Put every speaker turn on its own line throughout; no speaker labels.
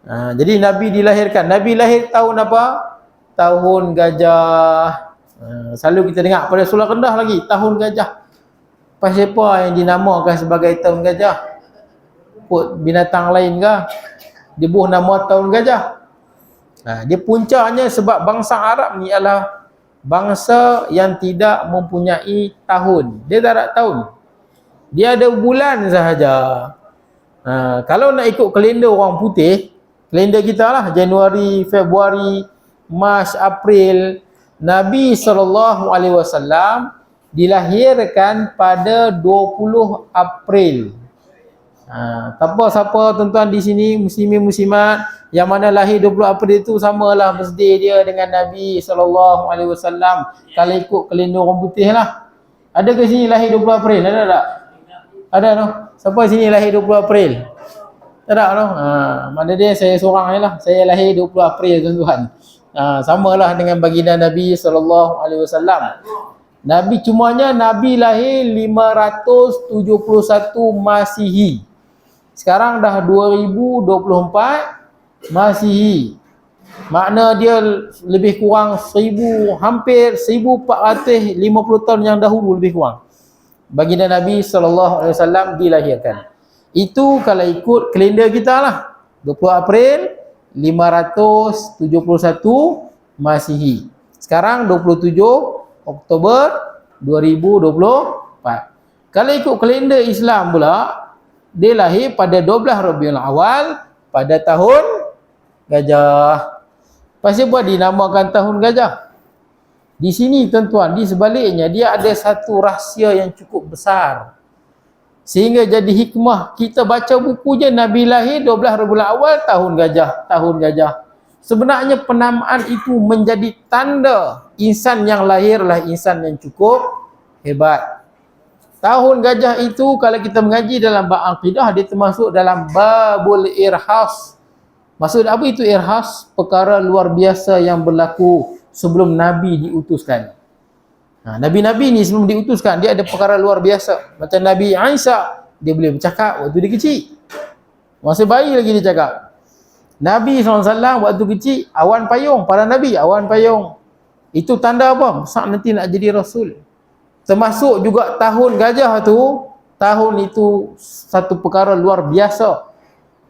Jadi Nabi dilahirkan. Nabi lahir tahun apa? Tahun gajah. Selalu kita dengar pada surah rendah lagi, tahun gajah. Siapa yang dinamakan sebagai tahun gajah? Kot binatang lain ke? Dia buah nama tahun gajah. Dia puncanya sebab bangsa Arab ni adalah bangsa yang tidak mempunyai tahun. Dia tak ada tahun. Dia ada bulan sahaja. Kalau nak ikut kalender orang putih, kalender kita lah, Januari, Februari, Mac, April, Nabi SAW dilahirkan pada 20 April. Siapa tuan-tuan di sini muslimin muslimat yang mana lahir 20 April itu samalah birthday dia dengan Nabi SAW. Kalau ikut kalender orang putih lah. Ada ke sini lahir 20 April? Ada tak? Ada no? Siapa sini lahir 20 April? Tak no? Mana dia saya seorang je lah. Saya lahir 20 April tuan-tuan. Samalah dengan baginda Nabi SAW. Nabi cumanya Nabi lahir 571 Masihi. Sekarang dah 2024 Masihi. Makna dia lebih kurang hampir 1450 tahun yang dahulu lebih kurang. Baginda Nabi SAW dilahirkan. Itu kalau ikut kalender kita lah. 20 April 571 Masihi. Sekarang 27 Oktober 2024. Kalau ikut kalender Islam pula, dia lahir pada 12 Rabiul Awal pada tahun gajah. Pasal apa dinamakan tahun gajah? Di sini tuan-tuan, di sebaliknya dia ada satu rahsia yang cukup besar. Sehingga jadi hikmah kita baca buku je Nabi lahir 12 Rabiul Awal tahun gajah, tahun gajah. Sebenarnya penamaan itu menjadi tanda insan yang lahirlah insan yang cukup hebat. Tahun gajah itu kalau kita mengaji dalam bab akidah, dia termasuk dalam babul irhas. Maksud apa itu irhas? Perkara luar biasa yang berlaku sebelum Nabi diutuskan. Nabi-Nabi ni sebelum diutuskan dia ada perkara luar biasa. Macam Nabi Isa, dia boleh bercakap waktu dia kecil. Masa bayi lagi dia cakap. Nabi SAW waktu kecil awan payung, para Nabi awan payung. Itu tanda apa? Besar nanti nak jadi Rasul. Termasuk juga tahun gajah tu, tahun itu satu perkara luar biasa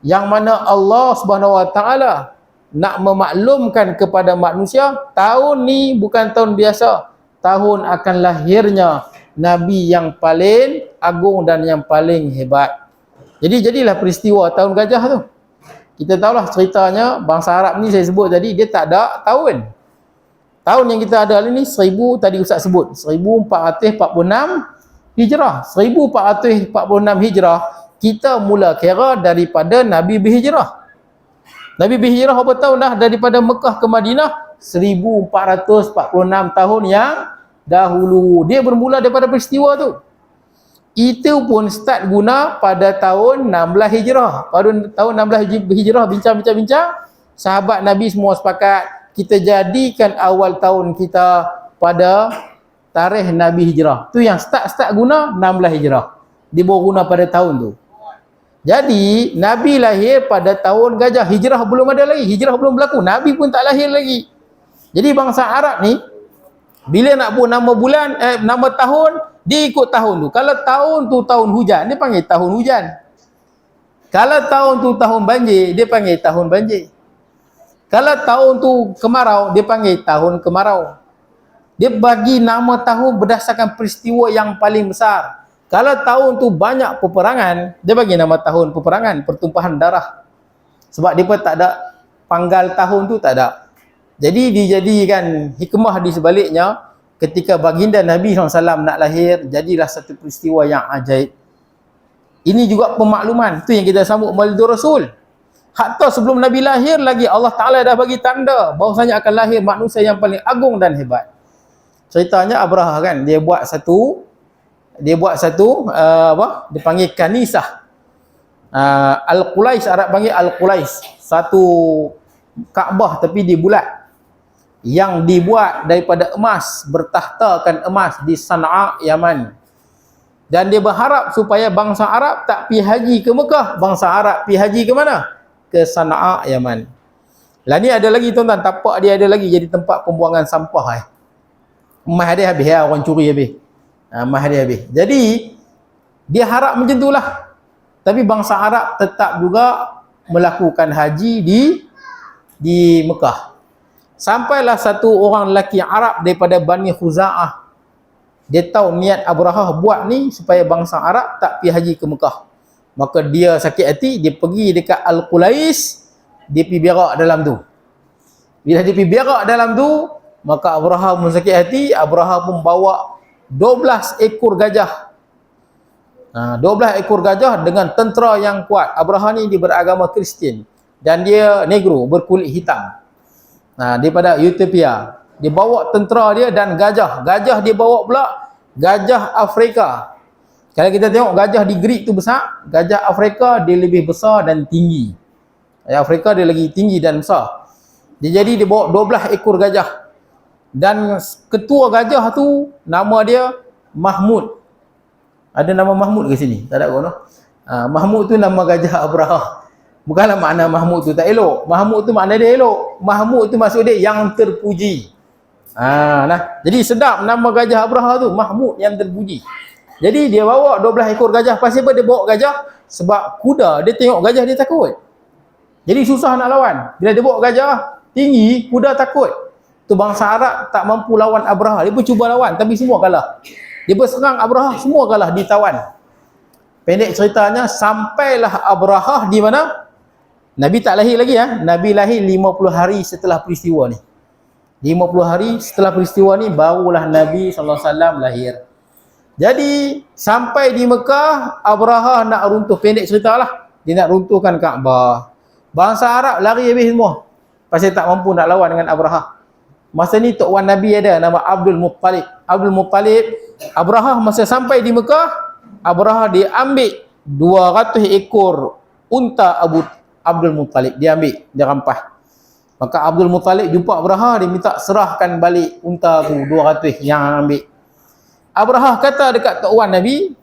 yang mana Allah Subhanahu Wa Taala nak memaklumkan kepada manusia, tahun ni bukan tahun biasa, tahun akan lahirnya Nabi yang paling agung dan yang paling hebat. Jadi jadilah peristiwa tahun gajah tu. Kita tahulah ceritanya bangsa Arab ni saya sebut tadi dia tak ada tahun. Tahun yang kita ada ni 1000 tadi Ustaz sebut 1446 Hijrah. 1446 Hijrah kita mula kira daripada Nabi berhijrah. Nabi berhijrah berapa tahun dah daripada Mekah ke Madinah? 1446 tahun yang dahulu. Dia bermula daripada peristiwa tu. Itu pun start guna pada tahun 16 Hijrah. Pada tahun 16 Hijrah bincang-bincang, sahabat Nabi semua sepakat kita jadikan awal tahun kita pada tarikh Nabi Hijrah. Tu yang start guna 16 Hijrah. Dia baru guna pada tahun tu. Jadi Nabi lahir pada tahun gajah. Hijrah belum ada lagi. Hijrah belum berlaku. Nabi pun tak lahir lagi. Jadi bangsa Arab ni bila nak buat nama bulan, nama tahun, dia ikut tahun tu. Kalau tahun tu tahun hujan, dia panggil tahun hujan. Kalau tahun tu tahun banjir, dia panggil tahun banjir. Kalau tahun tu kemarau, dia panggil tahun kemarau. Dia bagi nama tahun berdasarkan peristiwa yang paling besar. Kalau tahun tu banyak peperangan, dia bagi nama tahun peperangan, pertumpahan darah. Sebab dia pun tak ada panggal tahun tu, tak ada. Jadi dijadikan hikmah di sebaliknya, ketika baginda Nabi SAW nak lahir, jadilah satu peristiwa yang ajaib. Ini juga pemakluman, tu yang kita sambut Maulidur Rasul. Hatta sebelum Nabi lahir lagi Allah Ta'ala dah bagi tanda bahawasanya akan lahir manusia yang paling agung dan hebat. Ceritanya Abraha kan, dia buat satu dia panggil kanisah. Al-Qulais, Arab panggil Al-Qulais. Satu Kaabah tapi dia bulat. Yang dibuat daripada emas, bertahtakan emas di Sana'a, Yaman. Dan dia berharap supaya bangsa Arab tak pergi haji ke Mekah. Bangsa Arab pergi haji ke mana? ke Sana'a, Yaman. Lah ni ada lagi tuan-tuan, tapak dia ada lagi jadi tempat pembuangan sampah. Emas dia habis ya, orang curi habis. Emas dia habis. Jadi dia harap macam itulah. Tapi bangsa Arab tetap juga melakukan haji di Mekah. Sampailah satu orang lelaki Arab daripada Bani Khuza'ah. Dia tahu niat Abrahah buat ni supaya bangsa Arab tak pergi haji ke Mekah. Maka dia sakit hati, dia pergi dekat Al-Qulais, dia pergi berak dalam tu. Bila dia pergi berak dalam tu, maka Abrahah pun sakit hati. Abrahah pun bawa 12 ekor gajah. 12 ekor gajah dengan tentera yang kuat. Abrahah ni dia beragama Kristian dan dia negro, berkulit hitam. Daripada Ethiopia. Dia bawa tentera dia dan gajah. Gajah dia bawa pula gajah Afrika. Kalau kita tengok gajah di Greek tu besar, gajah Afrika dia lebih besar dan tinggi. Gajah Afrika dia lagi tinggi dan besar. Dia bawa 12 ekor gajah. Dan ketua gajah tu nama dia Mahmud. Ada nama Mahmud ke sini? Tak ada kot. Mahmud tu nama gajah Abrahah. Bukanlah makna Mahmud tu tak elok. Mahmud tu makna dia elok. Mahmud tu maksud dia yang terpuji. Jadi sedap nama gajah Abrahah tu, Mahmud yang terpuji. Jadi dia bawa 12 ekor gajah. Pasal apa dia bawa gajah? Sebab kuda, dia tengok gajah dia takut. Jadi susah nak lawan. Bila dia bawa gajah tinggi, kuda takut. Tu bangsa Arab tak mampu lawan Abrahah. Dia pun cuba lawan tapi semua kalah. Dia berserang Abrahah, semua kalah, ditawan. Pendek ceritanya, sampailah Abrahah di mana? Nabi tak lahir lagi Nabi lahir 50 hari setelah peristiwa ni. 50 hari setelah peristiwa ni barulah Nabi SAW lahir. Jadi sampai di Mekah, Abrahah nak runtuh, pendek ceritalah, dia nak runtuhkan Kaabah. Bangsa Arab lari habis semua. Pasal tak mampu nak lawan dengan Abrahah. Masa ni Tok Wan Nabi ada nama Abdul Muttalib. Abdul Muttalib, Abrahah masa sampai di Mekah, Abrahah dia ambil 200 ekor unta Abdul Muttalib. Dia ambil, dia rampas. Maka Abdul Muttalib jumpa Abrahah, dia minta serahkan balik unta tu 200 yang ambil. Abrahah kata dekat Tok Wan Nabi,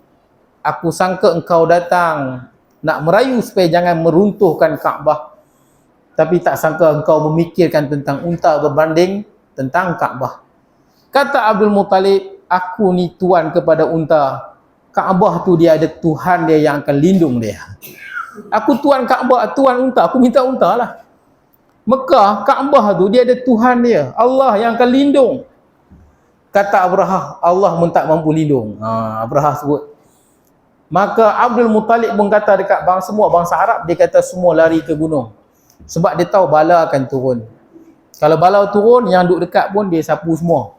aku sangka engkau datang nak merayu supaya jangan meruntuhkan Kaabah. Tapi tak sangka engkau memikirkan tentang unta berbanding tentang Kaabah. Kata Abdul Muttalib, aku ni tuan kepada unta. Kaabah tu dia ada Tuhan dia yang akan lindung dia. Aku tuan Kaabah, tuan unta, aku minta unta lah. Mekah, Kaabah tu dia ada Tuhan dia, Allah yang akan lindung. Kata Abrahah, Allah pun tak mampu lindung. Abrahah sebut. Maka Abdul Muttalib pun kata dekat semua bangsa Arab, dia kata semua lari ke gunung. Sebab dia tahu bala akan turun. Kalau bala turun, yang duduk dekat pun dia sapu semua.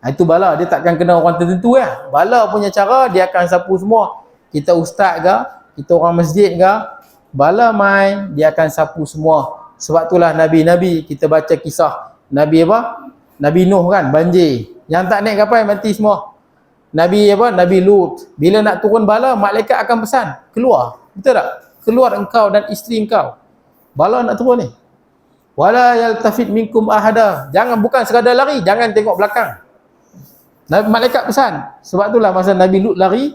Itu bala, dia takkan kena orang tertentu ya. Bala punya cara, dia akan sapu semua. Kita ustaz ke, kita orang masjid ke, bala mai, dia akan sapu semua. Sebab itulah Nabi-Nabi, kita baca kisah Nabi apa? Nabi Nuh kan, banjir. Yang tak naik kapal, mati semua. Nabi apa? Nabi Lut. Bila nak turun bala, malaikat akan pesan, keluar. Betul tak? Keluar engkau dan isteri engkau. Bala nak turun ni. Wala yaltafit minkum ahada. Jangan, bukan sekadar lari, jangan tengok belakang. Malaikat pesan. Sebab itulah masa Nabi Lut lari,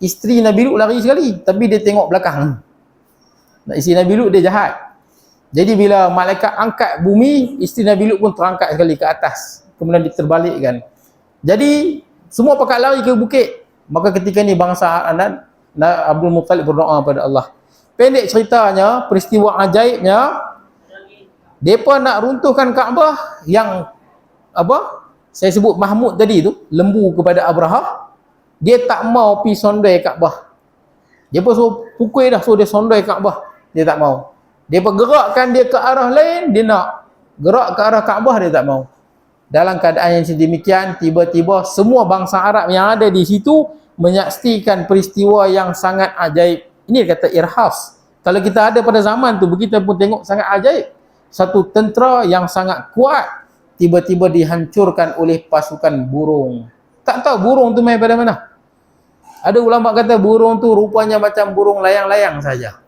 isteri Nabi Lut lari sekali, tapi dia tengok belakang. Isteri Nabi Lut dia jahat. Jadi bila malaikat angkat bumi, isteri Nabi Lut pun terangkat sekali ke atas. Kemudian diterbalikkan. Jadi semua pakat lari ke bukit. Maka ketika ni bangsa Abdul Muttalib berdoa pada Allah. Pendek ceritanya, peristiwa ajaibnya, mereka nak runtuhkan Kaabah yang apa? Saya sebut Mahmud tadi tu, lembu kepada Abrahah. Dia tak mau pergi sondai Kaabah. Dia pun suruh pukul dah, suruh dia sondai Kaabah. Dia tak mau. Dia pergerakkan dia ke arah lain, dia nak gerak ke arah Kaabah, dia tak mau. Dalam keadaan yang sedemikian, tiba-tiba semua bangsa Arab yang ada di situ menyaksikan peristiwa yang sangat ajaib. Ini kata irhas. Kalau kita ada pada zaman tu, kita pun tengok sangat ajaib. Satu tentera yang sangat kuat tiba-tiba dihancurkan oleh pasukan burung. Tak tahu burung tu main pada mana. Ada ulama kata burung tu rupanya macam burung layang-layang saja.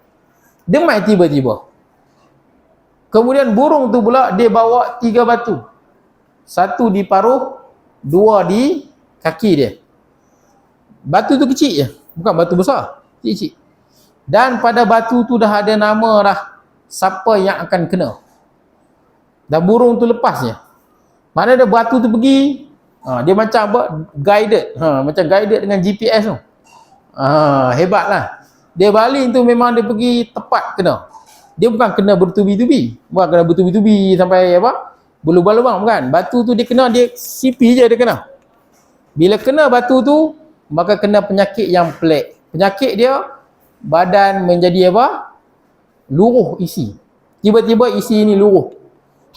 Dia main tiba-tiba. Kemudian burung tu pula dia bawa 3 batu. 1 di paruh, 2 di kaki dia. Batu tu kecil je, bukan batu besar, kecil. Dan pada batu tu dah ada nama dah. siapa yang akan kena. Dan burung tu lepasnya. Mana ada batu tu pergi, dia macam apa? Guided. Macam guided dengan GPS tu. Hebatlah. Dia baling tu memang dia pergi tepat kena. Dia bukan kena bertubi-tubi. Bukan kena bertubi-tubi sampai apa? Berlubang-lubang bukan. Batu tu dia kena, dia sipi je dia kena. Bila kena batu tu, maka kena penyakit yang pelik. Penyakit dia, badan menjadi apa? Luruh isi. Tiba-tiba isi ni luruh.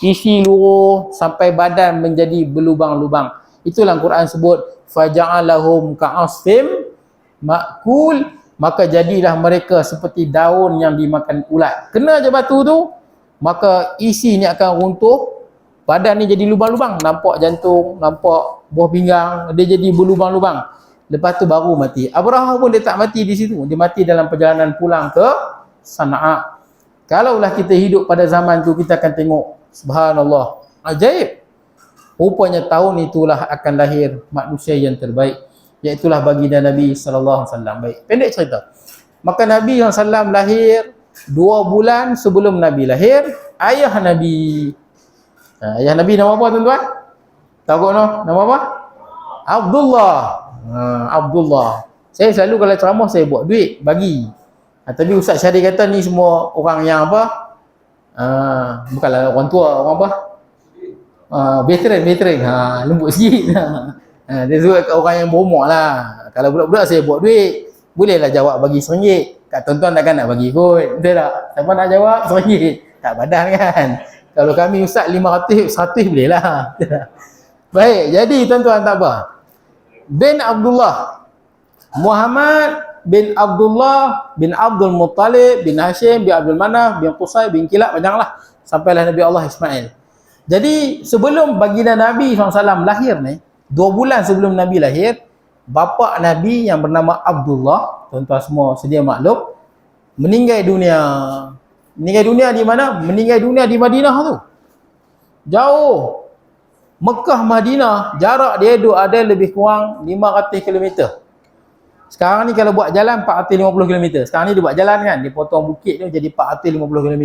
Isi luruh sampai badan menjadi berlubang-lubang. Itulah Quran sebut faja'alahum ka'asfim ma'kul, maka jadilah mereka seperti daun yang dimakan ulat. Kena je batu tu, maka isi ni akan runtuh, badan ni jadi lubang-lubang, nampak jantung, nampak buah pinggang, dia jadi berlubang-lubang. Lepas tu baru mati. Abrahah pun dia tak mati di situ, dia mati dalam perjalanan pulang ke Sana'a. Kalaulah kita hidup pada zaman tu, kita akan tengok, subhanallah, ajaib. Rupanya tahun itulah akan lahir manusia yang terbaik, iaitulah baginda Nabi sallallahu alaihi wasallam. Baik, pendek cerita. Maka Nabi SAW lahir 2 bulan sebelum Nabi lahir, ayah Nabi. Ayah Nabi nama apa tuan-tuan? Tahu no? Nama apa? Abdullah. Abdullah. Saya selalu kalau ceramah saya buat duit bagi. Tapi Ustaz Syahri kata ni semua orang yang apa? Bukanlah orang tua, orang apa? Veteran. Lembut sikit. Dia sebut orang yang berumur lah. Kalau budak-budak saya buat duit, bolehlah jawab bagi RM1. Kat tuan-tuan takkan nak bagi kot. Betul tak? Siapa nak jawab RM1? Tak padan kan? Kalau kami Ustaz 500, 100 boleh lah. Baik, jadi tuan-tuan tak apa. Bin Abdullah, Muhammad bin Abdullah bin Abdul Muttalib bin Hashim bin Abdul Manaf bin Qusay bin Kilab, panjanglah sampailah Nabi Allah Ismail. Jadi sebelum baginda Nabi SAW lahir ni, 2 bulan sebelum Nabi lahir, bapa Nabi yang bernama Abdullah, tuan-tuan semua sedia maklum, meninggal dunia. Meninggal dunia di mana? Meninggal dunia di Madinah tu. Jauh. Mekah Madinah, jarak dia ada lebih kurang 500 km. Sekarang ni kalau buat jalan 450 km. Sekarang ni dia buat jalan kan, dia potong bukit tu jadi 450 km.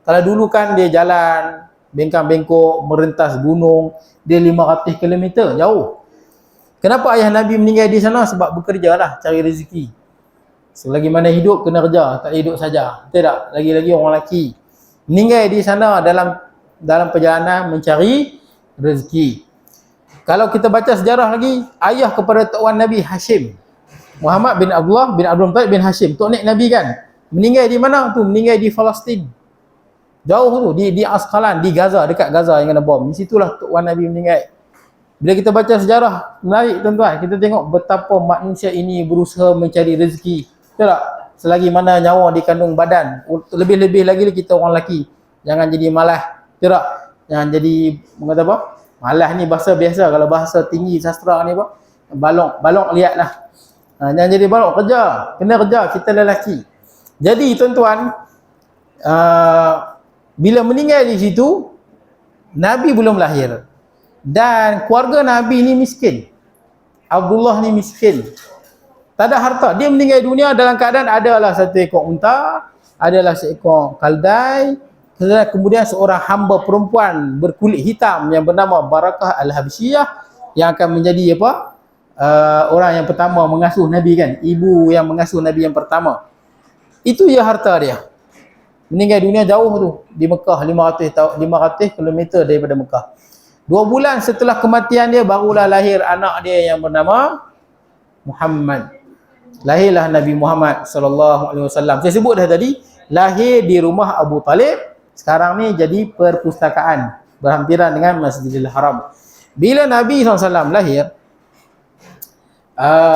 Kalau dulu kan dia jalan bengkang-bengkok, merentas gunung, dia 500 km, jauh. Kenapa ayah Nabi meninggal di sana? Sebab bekerja lah, cari rezeki. Selagi mana hidup kena kerja, tak hidup saja. Betul tak? Lagi-lagi orang lelaki meninggal di sana dalam perjalanan mencari rezeki. Kalau kita baca sejarah lagi, ayah kepada Tok Wan Nabi Hashim, Muhammad bin Abdullah bin Abdul Muttalib bin Hashim, Tok Nek Nabi kan, meninggal di mana tu? Meninggal di Palestin. Jauh tu, di Asqalan, di Gaza, dekat Gaza yang kena bom. Di situlah Tok Wan Nabi meninggal. Bila kita baca sejarah, menarik tuan-tuan, kita tengok betapa manusia ini berusaha mencari rezeki. Betul tak? Selagi mana nyawa di kandung badan. Lebih-lebih lagi kita orang lelaki. Jangan jadi malas. Betul tak? Jangan jadi, mengata apa? Malas ni bahasa biasa. Kalau bahasa tinggi sastra ni apa? Balok lihatlah. Jangan jadi balok, kerja. Kena kerja, kita lelaki. Jadi tuan-tuan, bila meninggal di situ, Nabi belum lahir. Dan keluarga Nabi ni miskin. Abdullah ni miskin. Tak ada harta. Dia meninggal dunia dalam keadaan adalah 1 ekor unta, adalah seekor kaldai, kemudian seorang hamba perempuan berkulit hitam yang bernama Barakah Al-Habsyiyah yang akan menjadi apa? Orang yang pertama mengasuh Nabi kan, ibu yang mengasuh Nabi yang pertama. Itu ya harta dia. Meninggal dunia jauh tu, di Mekah, 500 km daripada Mekah. 2 bulan setelah kematian dia barulah lahir anak dia yang bernama Muhammad. Lahirlah Nabi Muhammad sallallahu alaihi wasallam. Saya sebut dah tadi, lahir di rumah Abu Talib. Sekarang ni jadi perpustakaan berhampiran dengan Masjidil Haram. Bila Nabi SAW lahir,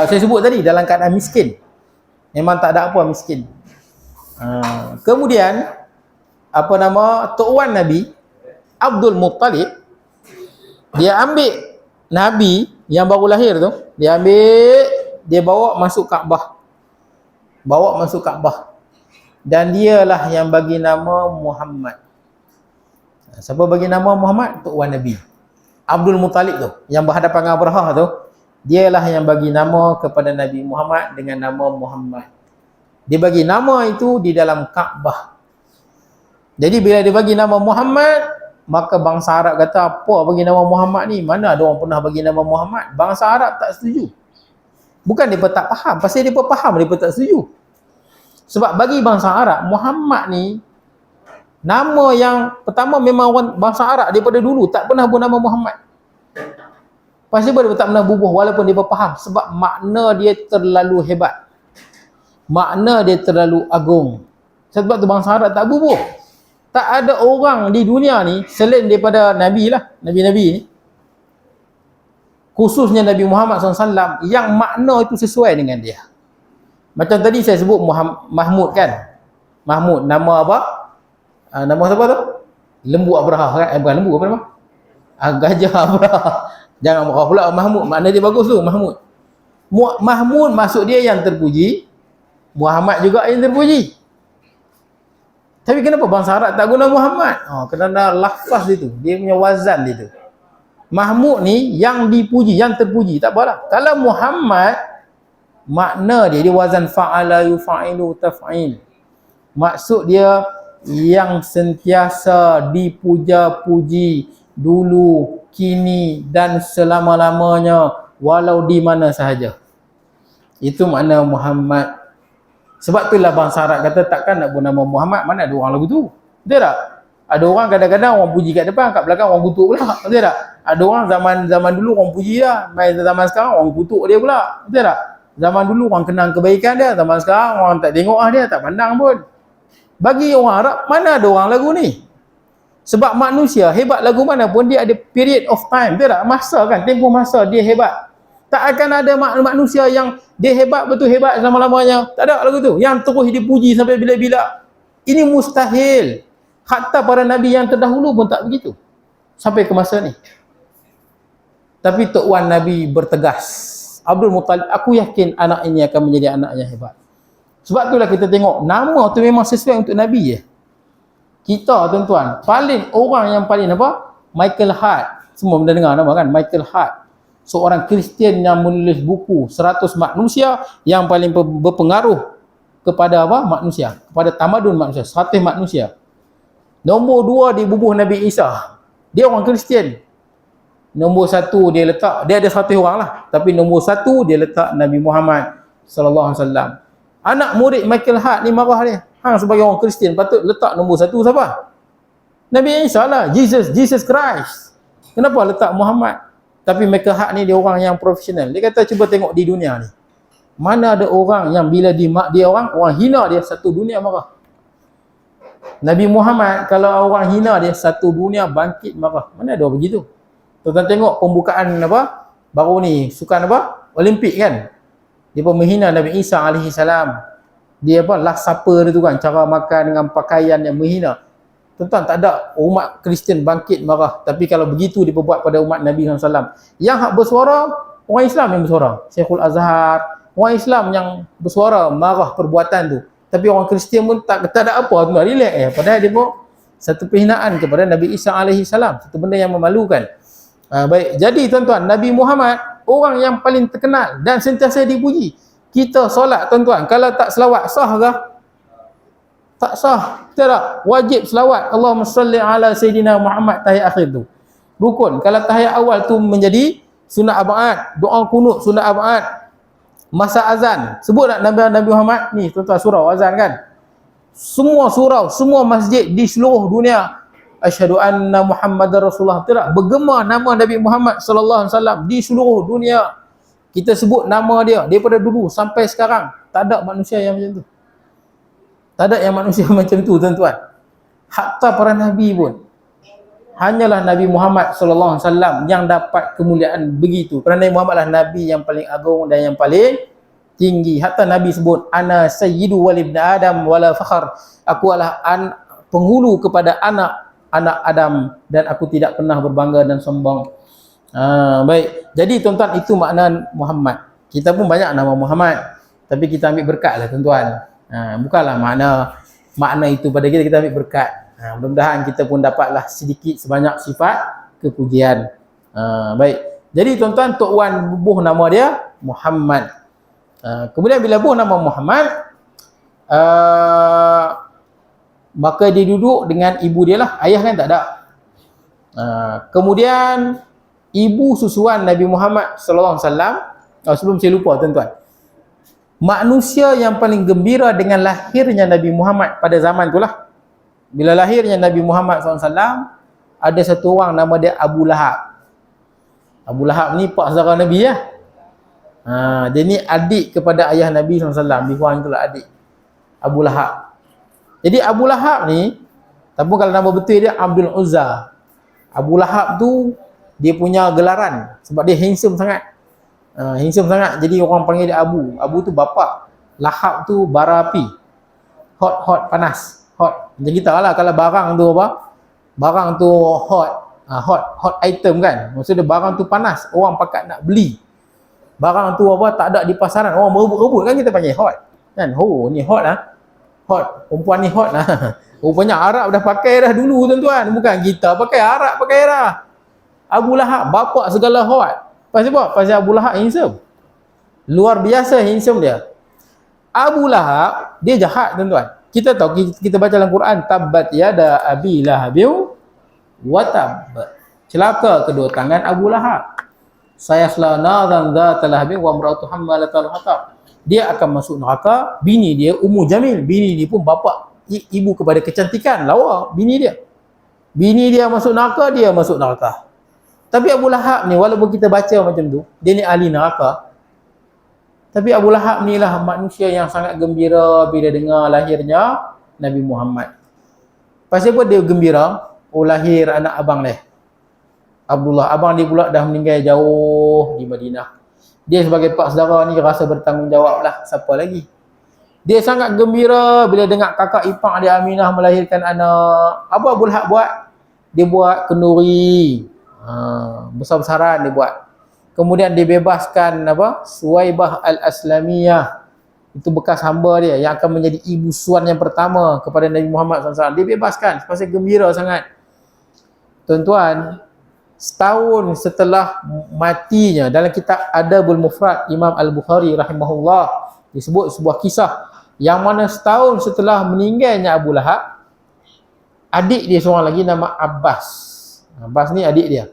saya sebut tadi dalam keadaan miskin. Memang tak ada apa, miskin. Kemudian apa nama Tok Wan Nabi Abdul Muttalib, dia ambil Nabi yang baru lahir tu, dia bawa masuk Kaabah. Dan dialah yang bagi nama Muhammad. Siapa bagi nama Muhammad? Tok Wan Nabi Abdul Muttalib tu, yang berhadapan dengan Abrahah tu, dialah yang bagi nama kepada Nabi Muhammad dengan nama Muhammad. Dia bagi nama itu di dalam Kaabah. Jadi bila dia bagi nama Muhammad, maka bangsa Arab kata, apa bagi nama Muhammad ni? Mana ada orang pernah bagi nama Muhammad? Bangsa Arab tak setuju. Bukan dia tak faham, pasal dia faham dia tak setuju. Sebab bagi bangsa Arab, Muhammad ni nama yang pertama memang orang bangsa Arab daripada dulu tak pernah bernama Muhammad. Pasal dia tak pernah bubuh walaupun dia faham, sebab makna dia terlalu hebat. Makna dia terlalu agung. Sebab tu bangsa Arab tak bubuh. Tak ada orang di dunia ni selain daripada Nabi lah, Nabi-Nabi ni, khususnya Nabi Muhammad SAW, yang makna itu sesuai dengan dia. Macam tadi saya sebut Mahmud kan. Mahmud, nama apa? Nama siapa tu? Lembu Abraha kan? Bukan lembu, apa nama? Gajah Abraha. Jangan marah pula Mahmud, makna dia bagus tu, Mahmud. Mahmud maksud dia yang terpuji, Muhammad juga yang terpuji. Tapi kenapa bangsa Arab tak guna Muhammad? Kerana lafaz dia tu, dia punya wazan dia tu. Mahmud ni yang dipuji, yang terpuji, tak apalah. Kalau Muhammad, makna dia wazan fa'ala yufa'ilu taf'il. Maksud dia yang sentiasa dipuja-puji dulu, kini dan selama-lamanya, walau di mana sahaja. Itu makna Muhammad. Sebab itulah bangsa Arab kata takkan nak bernama Muhammad, mana ada orang lagu tu. Betul tak? Ada orang kadang-kadang orang puji kat depan, kat belakang orang kutuk pula. Betul tak? Ada orang zaman dulu orang puji dia, main zaman sekarang orang kutuk dia pula. Betul tak? Zaman dulu orang kenang kebaikan dia, zaman sekarang orang tak tengok dia, tak pandang pun. Bagi orang Arab, mana ada orang lagu ni? Sebab manusia, hebat lagu mana pun dia ada period of time. Betul tak? Masa kan, tempoh masa dia hebat. Tak akan ada manusia yang dia hebat betul hebat selama-lamanya. Tak ada lagu tu. Yang terus dipuji sampai bila-bila. Ini mustahil. Hatta para Nabi yang terdahulu pun tak begitu. Sampai ke masa ni. Tapi Tok Wan Nabi bertegas. Abdul Muttalib, aku yakin anak ini akan menjadi anak yang hebat. Sebab itulah kita tengok, nama tu memang sesuai untuk Nabi je. Kita tuan-tuan, orang yang paling apa? Michael Hart. Semua dah dengar nama kan? Michael Hart. Seorang Kristian yang menulis buku 100 manusia yang paling berpengaruh kepada apa? Manusia, kepada tamadun manusia, 100 manusia. Nombor 2 di bubuh Nabi Isa. Dia orang Kristian. Nombor 1 dia letak, dia ada 100 orang lah, tapi nombor 1 dia letak Nabi Muhammad sallallahu alaihi wasallam. Anak murid Michael Hart ni marah dia. Hang sebagai orang Kristian patut letak nombor 1 siapa? Nabi Isa lah, Jesus Christ. Kenapa letak Muhammad? Tapi Michael Hart ni dia orang yang profesional. Dia kata cuba tengok di dunia ni. Mana ada orang yang bila dia orang hina dia, satu dunia marah. Nabi Muhammad kalau orang hina dia, satu dunia bangkit marah. Mana ada begitu? Tuan-tuan tengok pembukaan apa? Baru ni sukan apa? Olimpik kan? Dia pun menghina Nabi Isa alaihi salam. Dia apa? Last supper dia tu kan, cara makan dengan pakaian yang menghina. Tuan-tuan, tak ada umat Kristian bangkit marah. Tapi kalau begitu diperbuat pada umat Nabi SAW. Yang hak bersuara, orang Islam yang bersuara. Syekhul Azhar, orang Islam yang bersuara marah perbuatan tu. Tapi orang Kristian pun tak ada apa, tu relax padahal dia pun satu penghinaan kepada Nabi Isa alaihi salam. Satu benda yang memalukan. Baik, jadi tuan-tuan, Nabi Muhammad orang yang paling terkenal dan sentiasa dipuji. Kita solat tuan-tuan, kalau tak selawat sah ke? Tak sah. Betul tak? Wajib selawat. Allahumma salli ala Sayyidina Muhammad tahiyat akhir tu. Rukun. Kalau tahiyat awal tu menjadi sunat abad, doa kunut sunat abad. Masa azan. Sebut tak Nabi Muhammad? Ni tuan-tuan surau azan kan? Semua surau, semua masjid di seluruh dunia. Asyhadu anna Muhammadar Rasulullah. Betul tak? Bergema nama Nabi Muhammad sallallahu alaihi wasallam di seluruh dunia. Kita sebut nama dia daripada dulu sampai sekarang. Tak ada manusia yang macam tu. Tak ada yang manusia macam tu tuan-tuan. Hatta para Nabi pun. Hanyalah Nabi Muhammad sallallahu alaihi wasallam yang dapat kemuliaan begitu. Kerana Nabi Muhammad lah Nabi yang paling agung dan yang paling tinggi. Hatta Nabi sebut, ana sayyidu walibni Adam wala fakhr. Aku adalah penghulu kepada anak Adam dan aku tidak pernah berbangga dan sombong. Baik. Jadi tuan-tuan, itu makna Muhammad. Kita pun banyak nama Muhammad. Tapi kita ambil berkat lah tuan-tuan. Bukanlah makna itu pada kita ambil berkat. Mudah-mudahan kita pun dapatlah sedikit sebanyak sifat kepujian. Baik. Jadi tuan-tuan, Tok Wan bubuh nama dia Muhammad. Kemudian bila bubuh nama Muhammad, maka dia duduk dengan ibu dia lah, ayah kan tak ada. Kemudian ibu susuan Nabi Muhammad sallallahu alaihi wasallam, sebelum saya lupa tuan-tuan, manusia yang paling gembira dengan lahirnya Nabi Muhammad pada zaman itulah, bila lahirnya Nabi Muhammad SAW, ada satu orang nama dia Abu Lahab. Abu Lahab ni pak saudara Nabi ya. Dia ni adik kepada ayah Nabi SAW, lebih kurang itulah adik Abu Lahab. Jadi Abu Lahab ni, tapi kalau nama betul dia Abdul Uzza. Abu Lahab tu dia punya gelaran sebab dia handsome sangat. Handsome sangat, jadi orang panggil dia Abu. Abu tu bapa. Lahab tu bara api. Hot, panas. Hot. Macam kita lah, kalau barang tu apa? Barang tu hot item kan. Maksudnya barang tu panas, orang pakat nak beli. Barang tu apa, tak ada di pasaran, orang berebut-rebut kan, kita panggil hot. Kan? Oh, ni hot lah. Hot. Perempuan ni hot lah. Rupanya Arab dah pakai dah dulu tuan-tuan. Bukan kita pakai, Arab pakai dah. Abu Lahab, bapak segala hot. Pasal apa? Pasal Abu Lahab handsome. Luar biasa handsome dia. Abu Lahab, dia jahat tuan-tuan. Kita tahu, kita baca dalam Quran, tabbat yada abi lahabiu wa tab. Celaka kedua tangan Abu Lahab. Sayasla naran dzatal lahabi wa imra'atu hammalatal hatab. Dia akan masuk neraka. Bini dia Ummu Jamil. Bini ni pun bapa ibu kepada kecantikan, lawa bini dia. Bini dia masuk neraka, dia masuk neraka. Tapi Abu Lahab ni, walaupun kita baca macam tu, dia ni ahli neraka. Tapi Abu Lahab ni lah manusia yang sangat gembira bila dengar lahirnya Nabi Muhammad. Pasal apa dia gembira? Oh, lahir anak abang dia, Abdullah. Abang dia pula dah meninggal jauh di Madinah. Dia sebagai pak saudara ni rasa bertanggungjawab lah. Siapa lagi? Dia sangat gembira bila dengar kakak ipar dia Aminah melahirkan anak. Apa Abu Lahab buat? Dia buat kenduri. Besar-besaran dia buat. Kemudian dibebaskan apa? Suwaibah Al-Aslamiyah. Itu bekas hamba dia yang akan menjadi ibu suan yang pertama kepada Nabi Muhammad SAW. Dibebaskan pasal gembira sangat. Tuan-tuan, setahun setelah matinya, dalam kitab Adabul Mufrad Imam Al-Bukhari rahimahullah, disebut sebuah kisah yang mana setahun setelah meninggalnya Abu Lahab, adik dia seorang lagi nama Abbas. Abbas ni adik dia.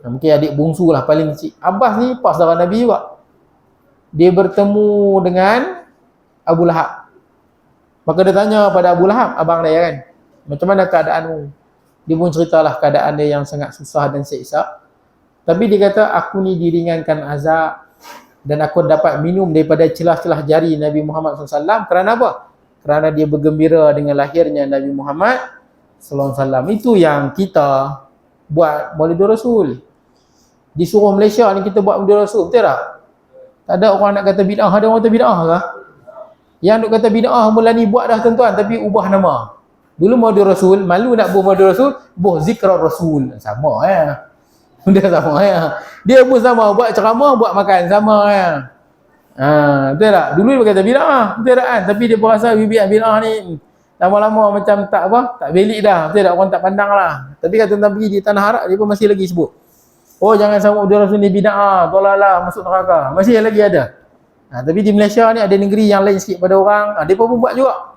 Mungkin adik bungsu lah, paling kecil. Abbas ni pak saudara Nabi juga. Dia bertemu dengan Abu Lahab. Maka dia tanya pada Abu Lahab, abang dia kan, macam mana keadaanmu? Dia pun ceritalah keadaan dia yang sangat susah dan seksa. Tapi dia kata, aku ni diringankan azab dan aku dapat minum daripada celah-celah jari Nabi Muhammad SAW. Kerana apa? Kerana dia bergembira dengan lahirnya Nabi Muhammad SAW. Itu yang kita buat Maulidur Rasul. Disuruh Malaysia ni kita buat Maulidur Rasul, betul tak? Tak ada orang nak kata bid'ah. Ada orang kata bid'ah ke? Yang nak kata bid'ah mula ni buat dah tuan-tuan, tapi ubah nama. Dulu Maulidur Rasul, malu nak buat Maulidur Rasul, buat Zikrar Rasul. Sama ya. Dia sama ya. Dia pun sama, buat ceramah, buat makan, sama ya. Betul tak? Dulu dia kata bid'ah, betul tak kan? Tapi dia berasa bid'ah ni lama-lama macam tak apa, tak valid dah. Betul tak? Orang tak pandang lah. Tapi kalau tuan-tuan pergi di tanah Arab, dia pun masih lagi sebut. Oh, jangan sama Maulidur Rasul ni bid'ah, tolaklah masuk neraka. Masih lagi ada. Tapi di Malaysia ni ada negeri yang lain sikit pada orang, dia pun buat juga.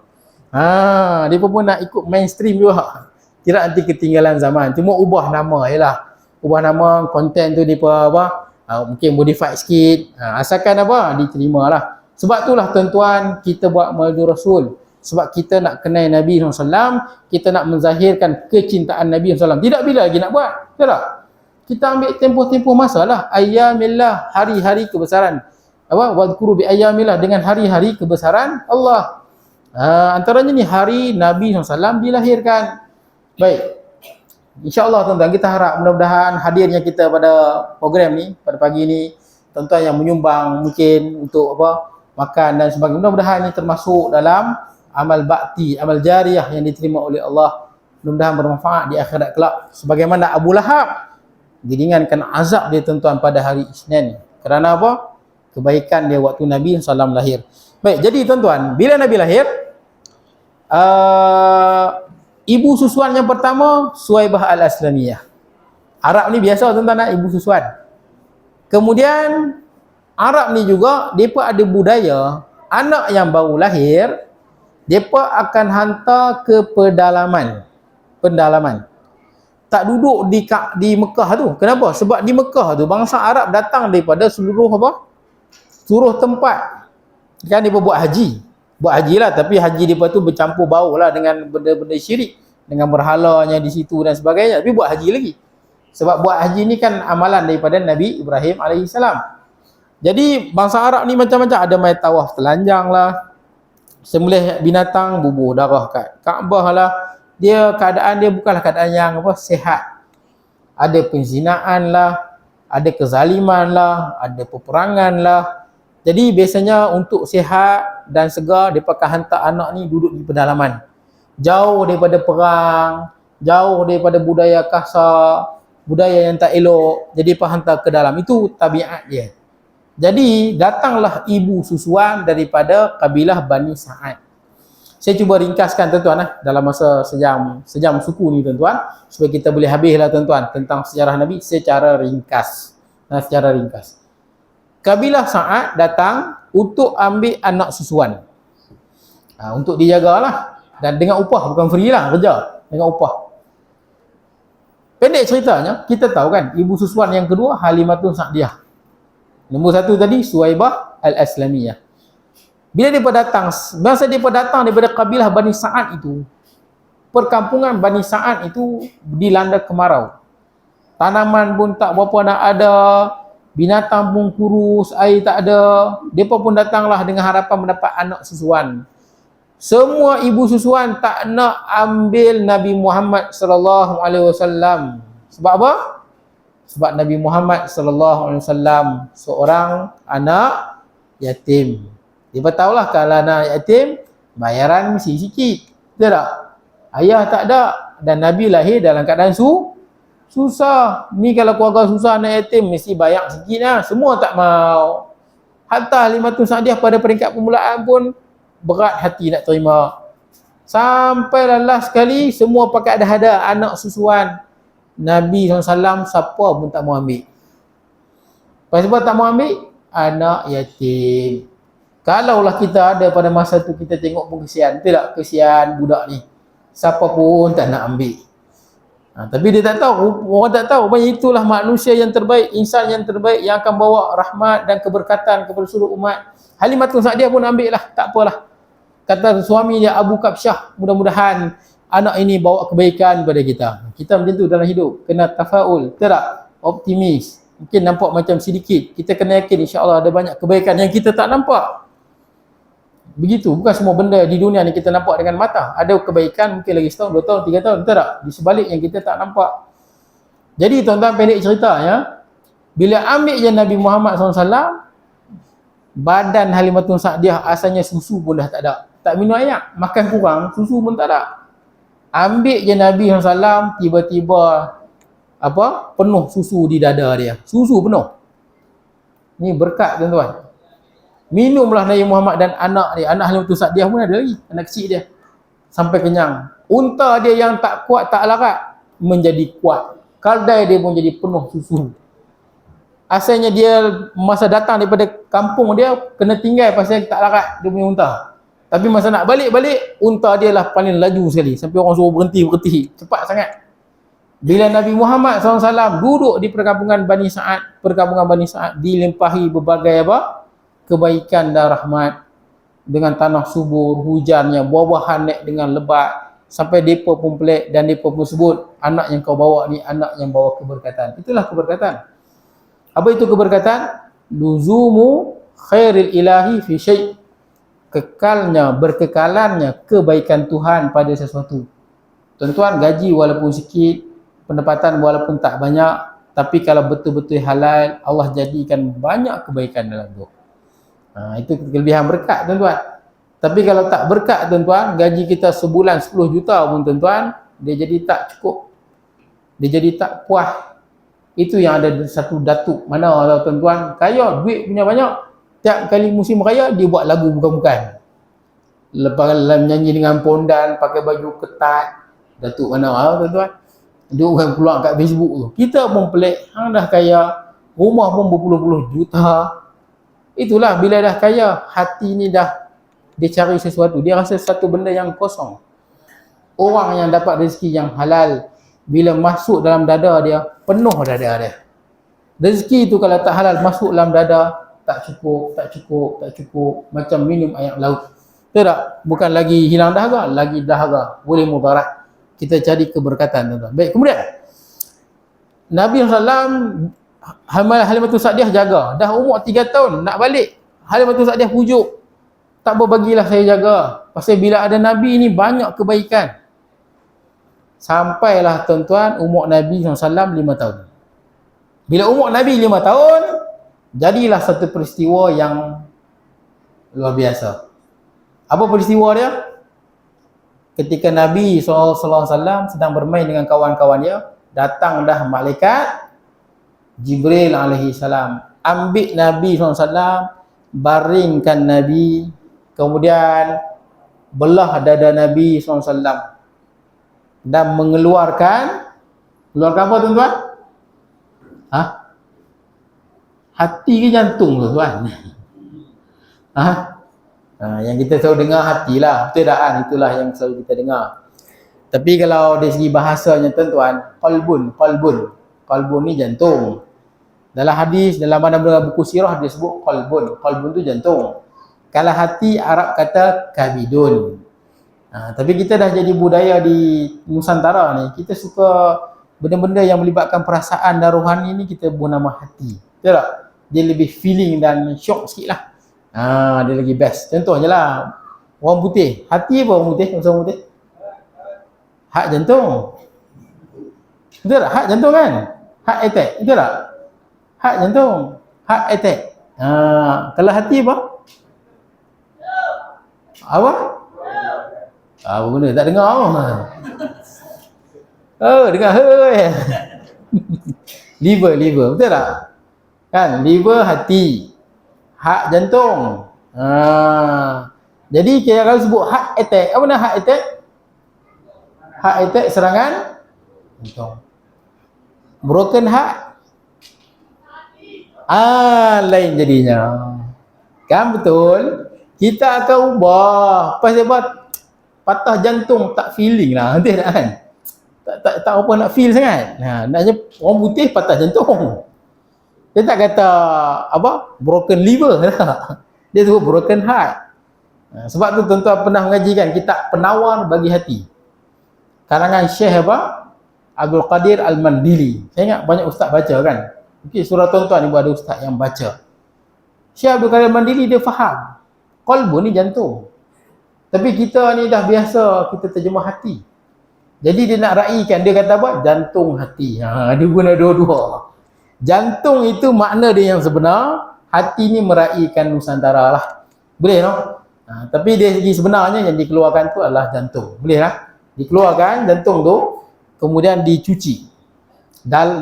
Dia pun nak ikut mainstream juga. Kira nanti ketinggalan zaman. Cuma ubah nama jelah. Ubah nama, konten tu dia apa? Mungkin modify sikit. Asalkan apa? Diterima lah. Sebab itulah tuan-tuan, kita buat Maulidur Rasul. Sebab kita nak kenal Nabi SAW, kita nak menzahirkan kecintaan Nabi SAW. Tidak bila lagi nak buat. Betul tak? Kita ambil tempoh-tempoh masa lah. Ayyamillah, hari-hari kebesaran. Wadhkuru bi ayyamillah, dengan hari-hari kebesaran Allah. Antaranya ni hari Nabi SAW dilahirkan. Baik. InsyaAllah tuan-tuan, kita harap mudah-mudahan hadirnya kita pada program ni, pada pagi ni, tuan-tuan yang menyumbang mungkin untuk apa, makan dan sebagainya, mudah-mudahan ini termasuk dalam amal bakti, amal jariah yang diterima oleh Allah. Mudah-mudahan bermanfaat di akhirat kelak. Sebagaimana Abu Lahab diringankan azab dia tuan-tuan pada hari Isnin. Kerana apa? Kebaikan dia waktu Nabi SAW lahir. Baik, jadi tuan-tuan, bila Nabi lahir, ibu susuan yang pertama Suwaibah Al-Aslamiyah. Arab ni biasa tuan-tuan nak ibu susuan. Kemudian Arab ni juga depa ada budaya anak yang baru lahir Depa akan hantar ke pendalaman. Tak duduk di Mekah tu. Kenapa? Sebab di Mekah tu bangsa Arab datang daripada seluruh tempat. Kan dia buat haji. Buat haji lah, tapi haji dia tu bercampur bau lah dengan benda-benda syirik, dengan berhalanya di situ dan sebagainya. Tapi buat haji lagi. Sebab buat haji ni kan amalan daripada Nabi Ibrahim alaihissalam. Jadi bangsa Arab ni macam-macam, ada main tawaf telanjang lah, sembelih binatang, bubuh darah kat Kaabah lah. Keadaan dia bukanlah keadaan yang sihat. Ada penzinaan lah, ada kezaliman lah, ada peperangan lah. Jadi biasanya untuk sihat dan segar, mereka akan hantar anak ni duduk di pedalaman, jauh daripada perang, jauh daripada budaya kasar, budaya yang tak elok. Jadi mereka hantar ke dalam. Itu tabiat dia. Jadi datanglah ibu susuan daripada kabilah Bani Sa'ad. Saya cuba ringkaskan tuan-tuan dalam masa sejam suku ni tuan-tuan, supaya kita boleh habislah tuan-tuan tentang sejarah Nabi secara ringkas. Kabilah Sa'ad datang untuk ambil anak susuan. Untuk dijagalah, dan dengan upah, bukan free lah kerja, dengan upah. Pendek ceritanya, kita tahu kan ibu susuan yang kedua Halimatun Sa'diyah. Nombor satu tadi Suwaibah Al-Aslamiyah. Bila masa mereka datang daripada kabilah Bani Sa'ad itu, perkampungan Bani Sa'ad itu dilanda kemarau. Tanaman pun tak berapa nak ada, binatang pun kurus, air tak ada. Mereka pun datanglah dengan harapan mendapat anak susuan. Semua ibu susuan tak nak ambil Nabi Muhammad sallallahu alaihi wasallam. Sebab apa? Sebab Nabi Muhammad sallallahu alaihi wasallam seorang anak yatim. Dia tahulah kalau anak yatim bayaran mesti sikit. Betul tak? Ayah tak ada dan Nabi lahir dalam keadaan susah. Ni kalau keluarga susah anak yatim mesti bayar sikit lah. Semua tak mau. Hatta Halimatun Sa'diyah pada peringkat permulaan pun berat hati nak terima. Sampai last sekali semua pakai ada anak susuan Nabi SAW, siapa pun tak mau ambil. Sebab tak mau ambil anak yatim. Kalaulah kita ada pada masa tu, kita tengok pun kesian. Betul tak? Kesian budak ni. Siapa pun tak nak ambil. Tapi dia tak tahu, orang tak tahu. Itulah manusia yang terbaik, insan yang terbaik yang akan bawa rahmat dan keberkatan kepada seluruh umat. Halimatun Sa'diyah pun ambil lah, tak apalah. Kata suami dia Abu Kabsyah, mudah-mudahan anak ini bawa kebaikan kepada kita. Kita macam tu dalam hidup, kena tafaul, tak? Optimis. Mungkin nampak macam sedikit, kita kena yakin insya-Allah ada banyak kebaikan yang kita tak nampak. Begitu, bukan semua benda di dunia ni kita nampak dengan mata. Ada kebaikan mungkin lagi setahun, 2 tahun, 3 tahun, betul tak? Di sebalik yang kita tak nampak. Jadi tuan-tuan, pendek ceritanya, bila ambil je Nabi Muhammad SAW, badan Halimatun Sa'diyah asalnya susu pun dah tak ada. Tak minum air, makan kurang, susu pun tak ada. Ambil je Nabi SAW, tiba-tiba penuh susu di dada dia. Susu penuh. Ni berkat tuan-tuan. Minumlah Nabi Muhammad dan anak dia. Anak Halimatun Sa'diyah pun ada lagi, anak kecil dia. Sampai kenyang. Unta dia yang tak kuat, tak larat, menjadi kuat. Kaldai dia pun jadi penuh susu. Asalnya dia masa datang daripada kampung dia kena tinggal pasal tak larat dia punya unta. Tapi masa nak balik, unta dia lah paling laju sekali. Sampai orang suruh berhenti. Cepat sangat. Bila Nabi Muhammad SAW duduk di perkampungan Bani Sa'ad dilimpahi berbagai kebaikan dan rahmat. Dengan tanah subur, hujannya, buah-buahan naik dengan lebat. Sampai mereka pun pelik dan mereka pun sebut, anak yang kau bawa ni anak yang bawa keberkatan. Itulah keberkatan. Apa itu keberkatan? Luzumu khairil ilahi fi syai'. Berkekalannya kebaikan Tuhan pada sesuatu. Tuan-tuan, gaji walaupun sikit, pendapatan walaupun tak banyak, tapi kalau betul-betul halal, Allah jadikan banyak kebaikan dalam hidup. Itu kelebihan berkat tuan-tuan. Tapi kalau tak berkat tuan-tuan, gaji kita sebulan 10 juta pun tuan-tuan, dia jadi tak cukup. Dia jadi tak puas. Itu yang ada satu datuk mana tuan-tuan, kaya, duit punya banyak. Tiap kali musim raya dia buat lagu bukan-bukan. Lepas menyanyi dengan pondan, pakai baju ketat. Datuk mana tuan-tuan? Dia orang keluar kat Facebook tu. Kita pun pelik, hang dah kaya, rumah pun berpuluh-puluh juta. Itulah bila dah kaya, hati ni dah dia cari sesuatu, dia rasa satu benda yang kosong. Orang yang dapat rezeki yang halal, bila masuk dalam dada dia, penuh dada dia. Rezeki tu kalau tak halal masuk dalam dada, tak cukup, macam minum air laut. Betul tak? Bukan lagi hilang dahaga, lagi dahaga, boleh mudarat. Kita cari keberkatan, tuan-tuan. Baik, kemudian Nabi SAW, Halimatus Sa'diyah jaga. Dah umur 3 tahun nak balik, Halimatus Sa'diyah pujuk, tak berbagilah saya jaga. Pasal bila ada Nabi ni banyak kebaikan. Sampailah tuan-tuan umur Nabi SAW 5 tahun. Bila umur Nabi 5 tahun, jadilah satu peristiwa yang luar biasa. Apa peristiwa dia? Ketika Nabi SAW sedang bermain dengan kawan-kawan dia, datang dah malaikat Jibril alaihi salam, ambil Nabi SAW, baringkan Nabi, kemudian belah dada Nabi SAW dan mengeluarkan apa tuan-tuan? Hati ke jantung tuan-tuan? Yang kita selalu dengar hatilah, betul tak kan? Itulah yang selalu kita dengar. Tapi kalau dari segi bahasanya tuan-tuan, qalbun ni jantung. Dalam hadis, dalam mana-mana buku sirah dia sebut qalbun tu jantung. Kalau hati Arab kata kabidun. Tapi kita dah jadi budaya di Nusantara ni, kita suka benda-benda yang melibatkan perasaan dan rohani ni kita beri nama hati. Betul tak? Dia lebih feeling dan syok sikit lah. Dia lagi best. Contoh je lah, orang putih, hati apa orang putih? Orang putih? Hak jantung. Betul tak? Hak jantung kan? Hak attack. Betul tak? Hak jantung. Hak attack. Kalau hati apa? Apa? Apa benda? Tak dengar apa? Dengar. Liver. Betul tak? Kan? Liver, hati. Hak jantung. Jadi kalau sebut hak attack, apa nak hak attack? Hak attack serangan jantung. Broken heart, lain jadinya. Kan betul? Kita akan ubah. Pasal patah jantung tak feeling lah, nanti tak kan? Tak apa nak feel sangat. Naknya orang putih patah jantung. Dia tak kata apa? Broken liver lah. Dia sebut broken heart. Sebab tu tuan-tuan pernah mengaji kan kitab Penawar Bagi Hati. Karangan Syekh apa? Abdul Qadir Al-Mandili. Saya ingat banyak ustaz baca kan. Mungkin surah tuan-tuan ni ada ustaz yang baca. Syekh Abdul Qadir Al-Mandili dia faham. Qalbu ni jantung. Tapi kita ni dah biasa kita terjemah hati. Jadi dia nak raikan, dia kata apa? Jantung hati. Dia guna dua-dua. Jantung itu makna dia yang sebenar, hati ni meraikan Nusantara lah. Boleh tak? Tapi dari segi sebenarnya yang dikeluarkan tu adalah jantung. Boleh lah? Dikeluarkan jantung tu, kemudian dicuci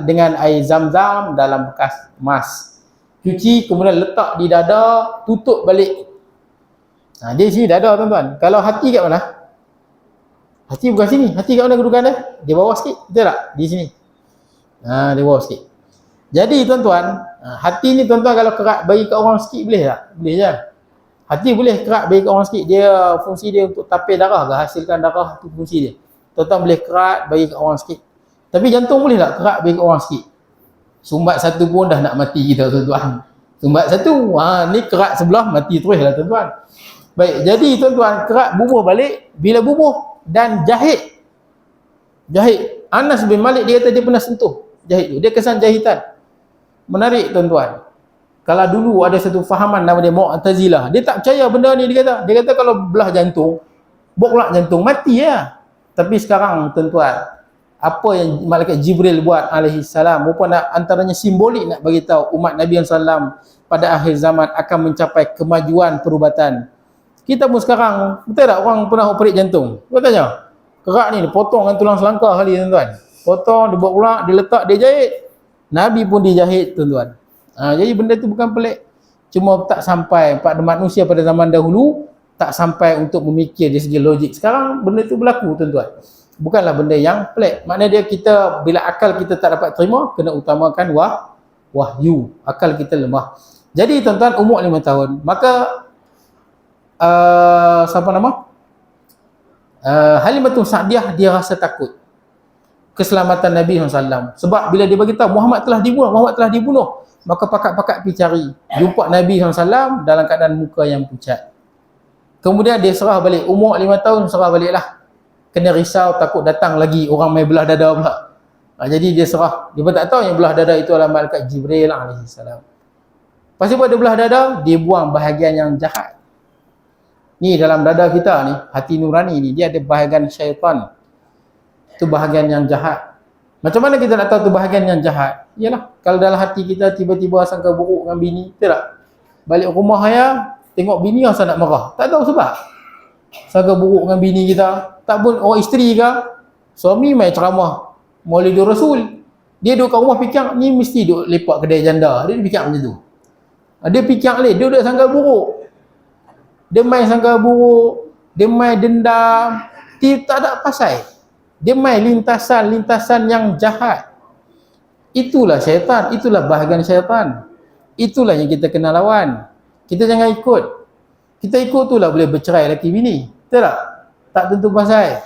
dengan air zam-zam dalam bekas emas. Cuci, kemudian letak di dada, tutup balik. Dia sini dada tuan-tuan. Kalau hati kat mana? Hati bukan sini. Hati kat mana kedudukan dia? Dia bawah sikit. Betul tak? Di sini. Dia bawah sikit. Jadi tuan-tuan, hati ni tuan-tuan kalau kerat bagi kat orang sikit boleh tak? Boleh je. Hati boleh kerat bagi kat orang sikit. Dia fungsi dia untuk tapir darah ke, hasilkan darah tu fungsi dia. Tuan-tuan boleh kerat bagi kat orang sikit. Tapi jantung boleh tak kerat bagi kat orang sikit? Sumbat satu pun dah nak mati kita tuan-tuan. Sumbat satu, ni kerat sebelah mati terus lah tuan-tuan. Baik, jadi tuan-tuan kerat bubuh balik. Bila bubuh dan jahit. Anas bin Malik dia kata dia pernah sentuh jahit tu. Dia kesan jahitan. Menarik tuan-tuan. Kalau dulu ada satu fahaman nama dia Mu'tazilah. Dia tak percaya benda ni dia kata. Dia kata kalau belah jantung, boklah jantung, mati ya. Tapi sekarang tuan-tuan, apa yang malaikat Jibril buat alaihi salam, rupanya antaranya simbolik nak bagi tahu umat Nabi SAW pada akhir zaman akan mencapai kemajuan perubatan. Kita pun sekarang, betul tak orang pernah operate jantung? Kau tanya, kerak ni potong kan tulang selangkah kali tuan-tuan. Potong, dia buat pula, dia letak, dia jahit. Nabi pun dijahit tuan-tuan. Jadi benda tu bukan pelik. Cuma tak sampai pada manusia pada zaman dahulu, tak sampai untuk memikir dari segi logik. Sekarang benda tu berlaku tuan-tuan. Bukanlah benda yang pelik. Maknanya dia kita, bila akal kita tak dapat terima, kena utamakan wahyu. Akal kita lemah. Jadi tuan-tuan umur 5 tahun. Maka siapa nama? Halimatus Sa'diyah, dia rasa takut keselamatan Nabi SAW. Sebab bila dia beritahu Muhammad telah dibunuh, maka pakat-pakat pergi cari, jumpa Nabi SAW dalam keadaan muka yang pucat. Kemudian dia serah balik, umur 5 tahun serah baliklah. Kena risau, takut datang lagi orang main belah dada pula. Jadi dia serah. Dia pun tak tahu yang belah dada itu adalah malaikat Jibril AS. Lepas tu dia belah dada, dia buang bahagian yang jahat. Ni dalam dada kita ni, hati nurani ni, dia ada bahagian syaitan. Itu bahagian yang jahat. Macam mana kita nak tahu tu bahagian yang jahat? Yalah, kalau dalam hati kita tiba-tiba sangka buruk dengan bini, betul tak? Balik rumah ayah, tengok bini rasa nak marah. Tak tahu sebab. Sangka buruk dengan bini kita. Tak pun orang isteri ke, suami main ceramah Maulidur Rasul. Dia duduk kat rumah fikir, ni mesti duduk lepak kedai janda. Dia fikir macam tu. Dia fikir dia duduk sangka buruk. Dia main sangka buruk, dia main dendam, tak ada pasal. Dia main lintasan-lintasan yang jahat. Itulah syaitan, itulah bahagian syaitan. Itulah yang kita kena lawan. Kita jangan ikut. Kita ikut tu lah boleh bercerai laki bini. Betul tak? Tak tentu pasal.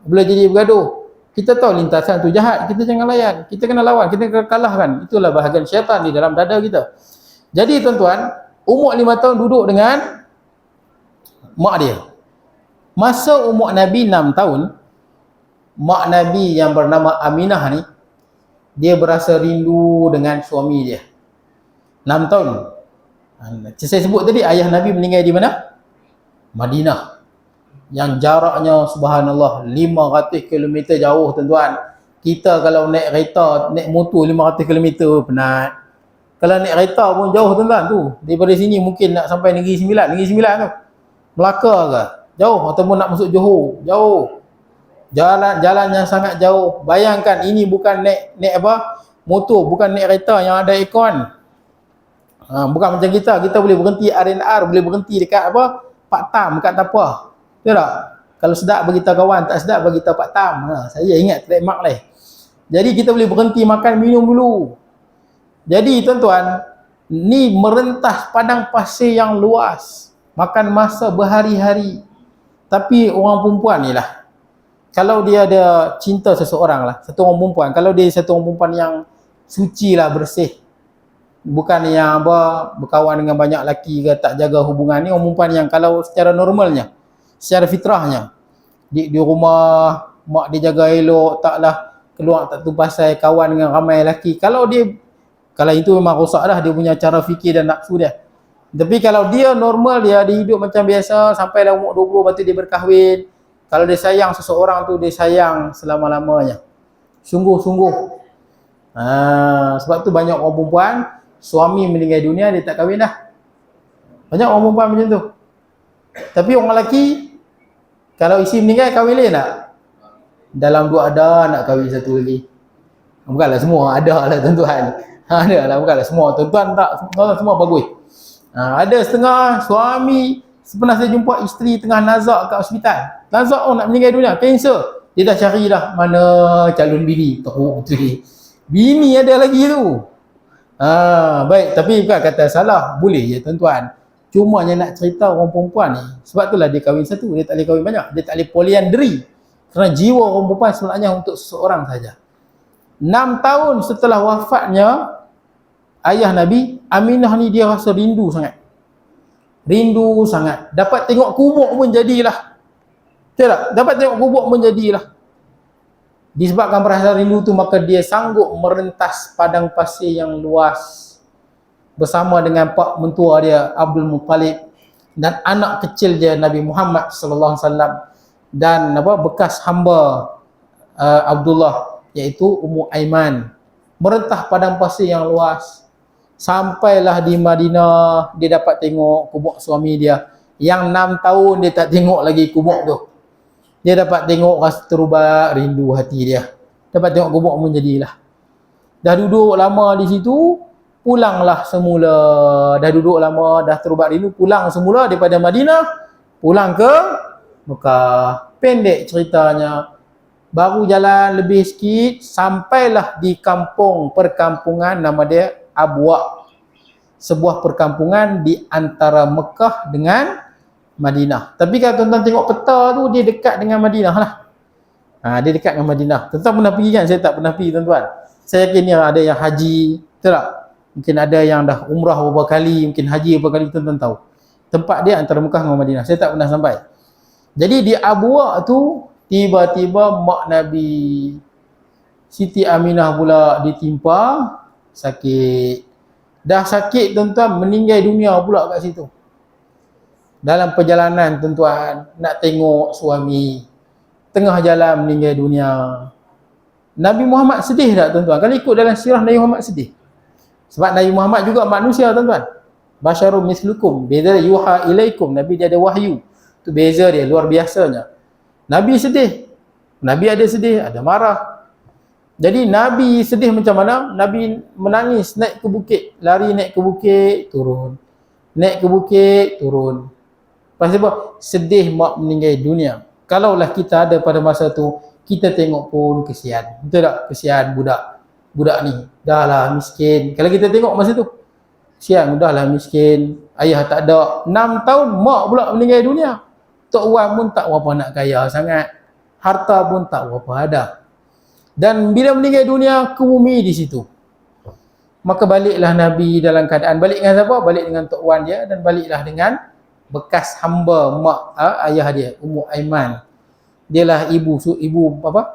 Boleh jadi bergaduh. Kita tahu lintasan tu jahat, kita jangan layan. Kita kena lawan, kita kena kalahkan. Itulah bahagian syaitan di dalam dada kita. Jadi tuan-tuan, umur 5 tahun duduk dengan mak dia. Masa umur Nabi 6 tahun, mak Nabi yang bernama Aminah ni, dia berasa rindu dengan suami dia. 6 tahun. Saya sebut tadi, ayah Nabi meninggal di mana? Madinah. Yang jaraknya subhanallah 500 km jauh tuan-tuan. Kita kalau naik kereta, naik motor 500 km penat. Kalau naik kereta pun jauh tuan-tuan tu. Daripada sini mungkin nak sampai Negeri Sembilan tu. Melaka ke? Jauh, ataupun nak masuk Johor, jauh. Jalan yang sangat jauh. Bayangkan ini bukan naik apa? Motor, bukan naik kereta yang ada aircon. Bukan macam kita boleh berhenti R&R, boleh berhenti dekat apa? Pak Tam, dekat Tapah. Betul tak? Kalau sedap beritahu kawan, tak sedap beritahu Pak Tam. Saya ingat trademark lah. Jadi kita boleh berhenti makan minum dulu. Jadi tuan-tuan, ni merentas padang pasir yang luas. Makan masa berhari-hari. Tapi orang perempuan ni lah, kalau dia ada cinta seseorang lah, satu orang perempuan, kalau dia satu orang perempuan yang suci lah, bersih, bukan yang apa, berkawan dengan banyak lelaki ke, tak jaga hubungan, ni orang perempuan yang kalau secara normalnya, secara fitrahnya, di rumah mak dia jaga elok, taklah keluar tak tu pasal kawan dengan ramai lelaki. Kalau itu memang rosak dah dia punya cara fikir dan nafsu dia. Tapi kalau dia normal, dia hidup macam biasa sampailah umur 20, lepas tu dia berkahwin. Kalau dia sayang seseorang tu, dia sayang selama-lamanya. Sungguh-sungguh. Sebab tu banyak orang perempuan, suami meninggal dunia, dia tak kahwin dah. Banyak orang perempuan macam tu. Tapi orang lelaki, kalau isteri meninggal, kahwin lain tak? Dalam dua ada nak kahwin satu lagi. Bukanlah semua, ada lah tuan-tuan. Ada lah, bukanlah semua. Tuan-tuan tak, semua bagus. Ada setengah suami, pernah saya jumpa isteri tengah nazak kat hospital. Nazak nak meninggal dunia, kanser. Dia dah cari dah mana calon bini. Teruk tu dia. Bini ada lagi tu. Baik, tapi bukan kata salah. Boleh je tuan-tuan. Cuma yang nak cerita orang perempuan ni, sebab itulah dia kahwin satu, dia tak boleh kahwin banyak. Dia tak boleh polyandry. Kerana jiwa orang perempuan sebenarnya untuk seseorang saja. 6 tahun setelah wafatnya ayah Nabi, Aminah ni dia rasa rindu sangat. Rindu sangat. Dapat tengok kubur pun jadilah. Betul tak? Dapat tengok kubur pun jadilah. Disebabkan perasaan rindu tu, maka dia sanggup merentas padang pasir yang luas bersama dengan pak mentua dia Abdul Muttalib dan anak kecil dia Nabi Muhammad sallallahu alaihi wasallam dan bekas hamba Abdullah, iaitu Ummu Aiman. Merentah padang pasir yang luas. Sampailah di Madinah, dia dapat tengok kubur suami dia. Yang 6 tahun dia tak tengok lagi kubur tu. Dia dapat tengok, rasa terubat rindu hati dia. Dapat tengok kubur pun jadilah. Dah duduk lama di situ, pulanglah semula. Dah duduk lama, dah terubat rindu, pulang semula daripada Madinah, pulang ke Mekah. Pendek ceritanya. Baru jalan lebih sikit, sampailah di perkampungan nama dia Abwa. Sebuah perkampungan di antara Mekah dengan Madinah. Tapi kalau tuan-tuan tengok peta tu, dia dekat dengan Madinah lah. Dia dekat dengan Madinah. Tuan-tuan pernah pergi kan? Saya tak pernah pergi tuan-tuan. Saya yakin ni ada yang haji, betul tak? Mungkin ada yang dah umrah beberapa kali, mungkin haji beberapa kali, tuan-tuan tahu. Tempat dia antara Mekah dengan Madinah. Saya tak pernah sampai. Jadi di Abuwa tu, tiba-tiba mak Nabi Siti Aminah pula ditimpa sakit. Dah sakit tuan-tuan, meninggal dunia pula kat situ. Dalam perjalanan tuan-tuan, nak tengok suami, tengah jalan meninggal dunia. Nabi Muhammad sedih tak tuan-tuan? Kalau ikut dalam sirah, Nabi Muhammad sedih. Sebab Nabi Muhammad juga manusia tuan-tuan. Basyarum mislukum, beza yuha ilaikum. Nabi dia ada wahyu. Tu beza dia, luar biasanya. Nabi sedih. Nabi ada sedih, ada marah. Jadi Nabi sedih macam mana? Nabi menangis, naik ke bukit. Lari naik ke bukit, turun. Naik ke bukit, turun. Pasal apa? Sedih mak meninggal dunia. Kalaulah kita ada pada masa tu, kita tengok pun kesian. Betul tak? Kesian budak. Budak ni, dah lah miskin. Kalau kita tengok masa tu, kesian, dah lah miskin. Ayah tak ada. 6 tahun, mak pula meninggal dunia. Tok Wan pun tak berapa nak kaya sangat. Harta pun tak berapa ada. Dan bila meninggal dunia, ke bumi di situ. Maka baliklah Nabi dalam keadaan, balik dengan siapa? Balik dengan Tok Wan dia, dan baliklah dengan bekas hamba mak ayah dia, Ummu Aiman. Dialah ibu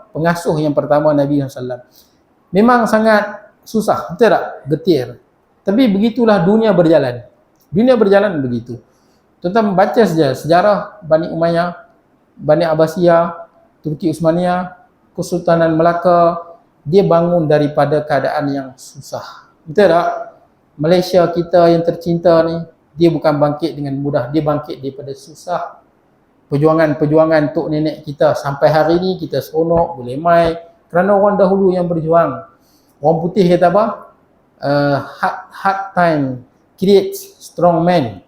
pengasuh yang pertama Nabi SAW. Memang sangat susah, betul tak? Getir. Tapi begitulah dunia berjalan. Dunia berjalan begitu. Tuan-tuan baca saja sejarah Bani Umayyah, Bani Abbasiyah, Turki Utsmaniyah, Kesultanan Melaka, dia bangun daripada keadaan yang susah. Betul tak? Malaysia kita yang tercinta ni, dia bukan bangkit dengan mudah, dia bangkit daripada susah. Perjuangan-perjuangan tok nenek kita sampai hari ni kita seronok, boleh mai kerana orang dahulu yang berjuang. Orang putih kata apa? Hard time creates strong men.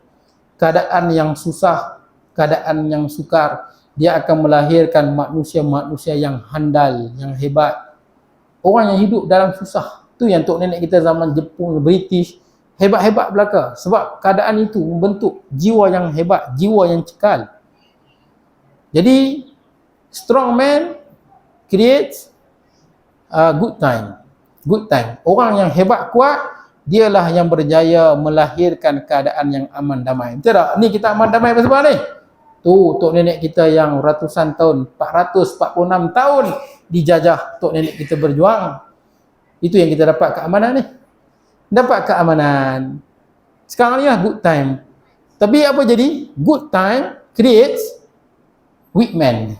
Keadaan yang susah, keadaan yang sukar, dia akan melahirkan manusia-manusia yang handal, yang hebat. Orang yang hidup dalam susah. Tu yang tok nenek kita zaman Jepun, British, hebat-hebat belaka. Sebab keadaan itu membentuk jiwa yang hebat, jiwa yang cekal. Jadi, strong man creates good time. Good time. Orang yang hebat kuat, dialah yang berjaya melahirkan keadaan yang aman damai. Betul tak? Ni kita aman damai pasal apa ni? Tu tok nenek kita yang ratusan tahun, 446 tahun dijajah, tok nenek kita berjuang. Itu yang kita dapat keamanan ni. Dapat keamanan. Sekarang ni lah good time. Tapi apa jadi? Good time creates weak man.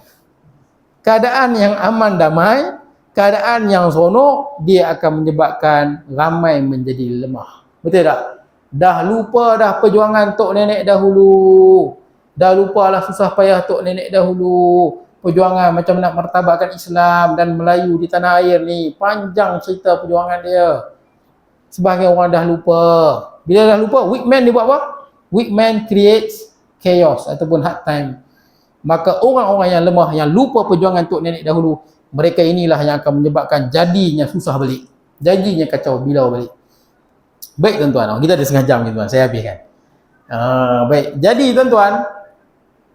Keadaan yang aman damai, keadaan yang seronok, dia akan menyebabkan ramai menjadi lemah. Betul tak? Dah lupa dah perjuangan tok nenek dahulu. Dah lupalah susah payah tok nenek dahulu. Perjuangan macam nak martabatkan Islam dan Melayu di tanah air ni. Panjang cerita perjuangan dia. Sebahagian orang dah lupa. Bila dah lupa, weak man dia buat apa? Weak man creates chaos ataupun hard time. Maka orang-orang yang lemah, yang lupa perjuangan tok nenek dahulu, mereka inilah yang akan menyebabkan jadinya susah balik. Jadinya kacau bilau balik. Baik tuan-tuan, kita ada setengah jam tuan-tuan, saya habiskan. Baik, jadi tuan-tuan,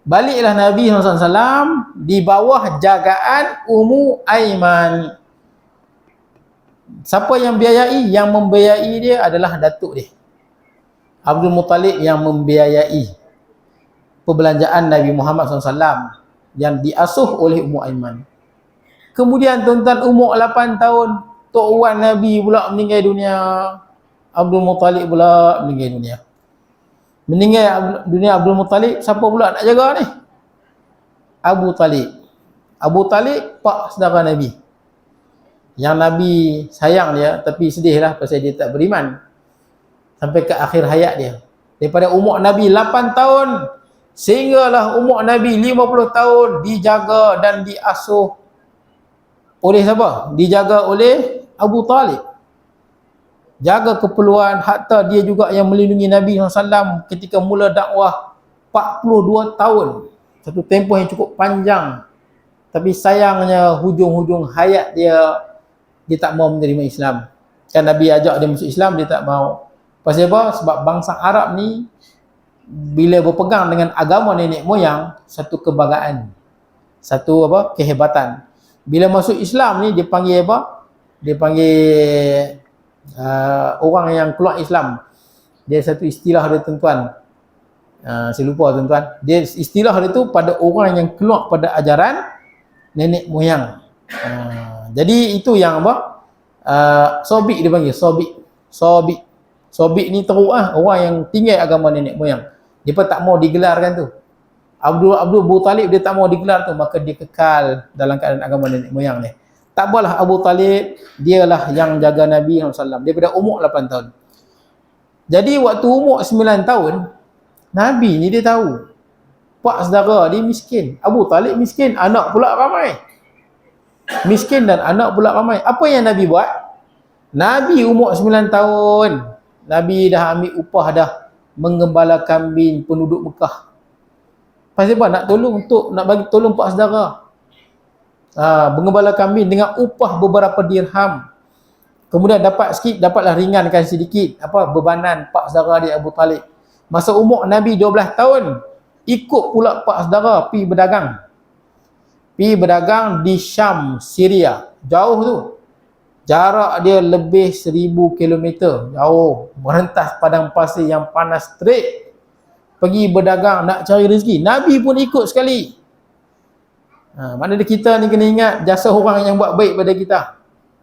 baliklah Nabi SAW di bawah jagaan Ummu Aiman. Siapa yang biayai? Yang membiayai dia adalah datuk dia, Abdul Muttalib, yang membiayai perbelanjaan Nabi Muhammad SAW yang diasuh oleh Ummu Aiman. Kemudian tuan-tuan, umur 8 tahun, Tok Wan Nabi pula meninggal dunia. Abdul Muttalib pula meninggal dunia. Meninggal dunia Abdul Muttalib, siapa pula nak jaga ni? Abu Talib. Abu Talib, pak saudara Nabi. Yang Nabi sayang dia, tapi sedihlah pasal dia tak beriman. Sampai ke akhir hayat dia. Daripada umur Nabi 8 tahun, sehinggalah umur Nabi 50 tahun, dijaga dan diasuh oleh siapa? Dijaga oleh Abu Talib. Jaga keperluan, hatta dia juga yang melindungi Nabi SAW ketika mula dakwah 42 tahun. Satu tempoh yang cukup panjang. Tapi sayangnya hujung-hujung hayat dia tak mau menerima Islam. Kan Nabi ajak dia masuk Islam, dia tak mau. Pasal apa? Sebab bangsa Arab ni bila berpegang dengan agama nenek moyang, satu kebanggaan, satu apa, kehebatan. Bila masuk Islam ni dia panggil apa? Dia panggil orang yang keluar Islam. Dia satu istilah dia tuan-tuan. Saya lupa tuan-tuan. Dia istilah dia tu pada orang yang keluar pada ajaran nenek moyang. Jadi itu yang apa? Sobik dia panggil, sobik. Sobik ni teruk orang yang tinggal agama nenek moyang. Dia pun tak mau digelarkan tu. Abdul Abu Talib dia tak mau digelar tu, maka dia kekal dalam keadaan agama nenek moyang ni. Tak apalah, Abu Talib dialah yang jaga Nabi SAW daripada umur 8 tahun. Jadi waktu umur 9 tahun, Nabi ni dia tahu pak saudara dia miskin. Abu Talib miskin, anak pula ramai. Miskin dan anak pula ramai. Apa yang Nabi buat? Nabi umur 9 tahun, Nabi dah ambil upah dah menggembala kambing penduduk Mekah. Pasal apa? Nak tolong nak bagi tolong pak saudara. Menggembala kambing dengan upah beberapa dirham. Kemudian dapatlah ringankan sedikit bebanan pak saudara dia Abu Talib. Masa umur Nabi 12 tahun, ikut pula pak saudara pergi berdagang. Pergi berdagang di Syam, Syria. Jauh tu. Jarak dia lebih 1000 km. Jauh. Merentas padang pasir yang panas terik. Pergi berdagang nak cari rezeki. Nabi pun ikut sekali. Maknanya kita ni kena ingat jasa orang yang buat baik pada kita.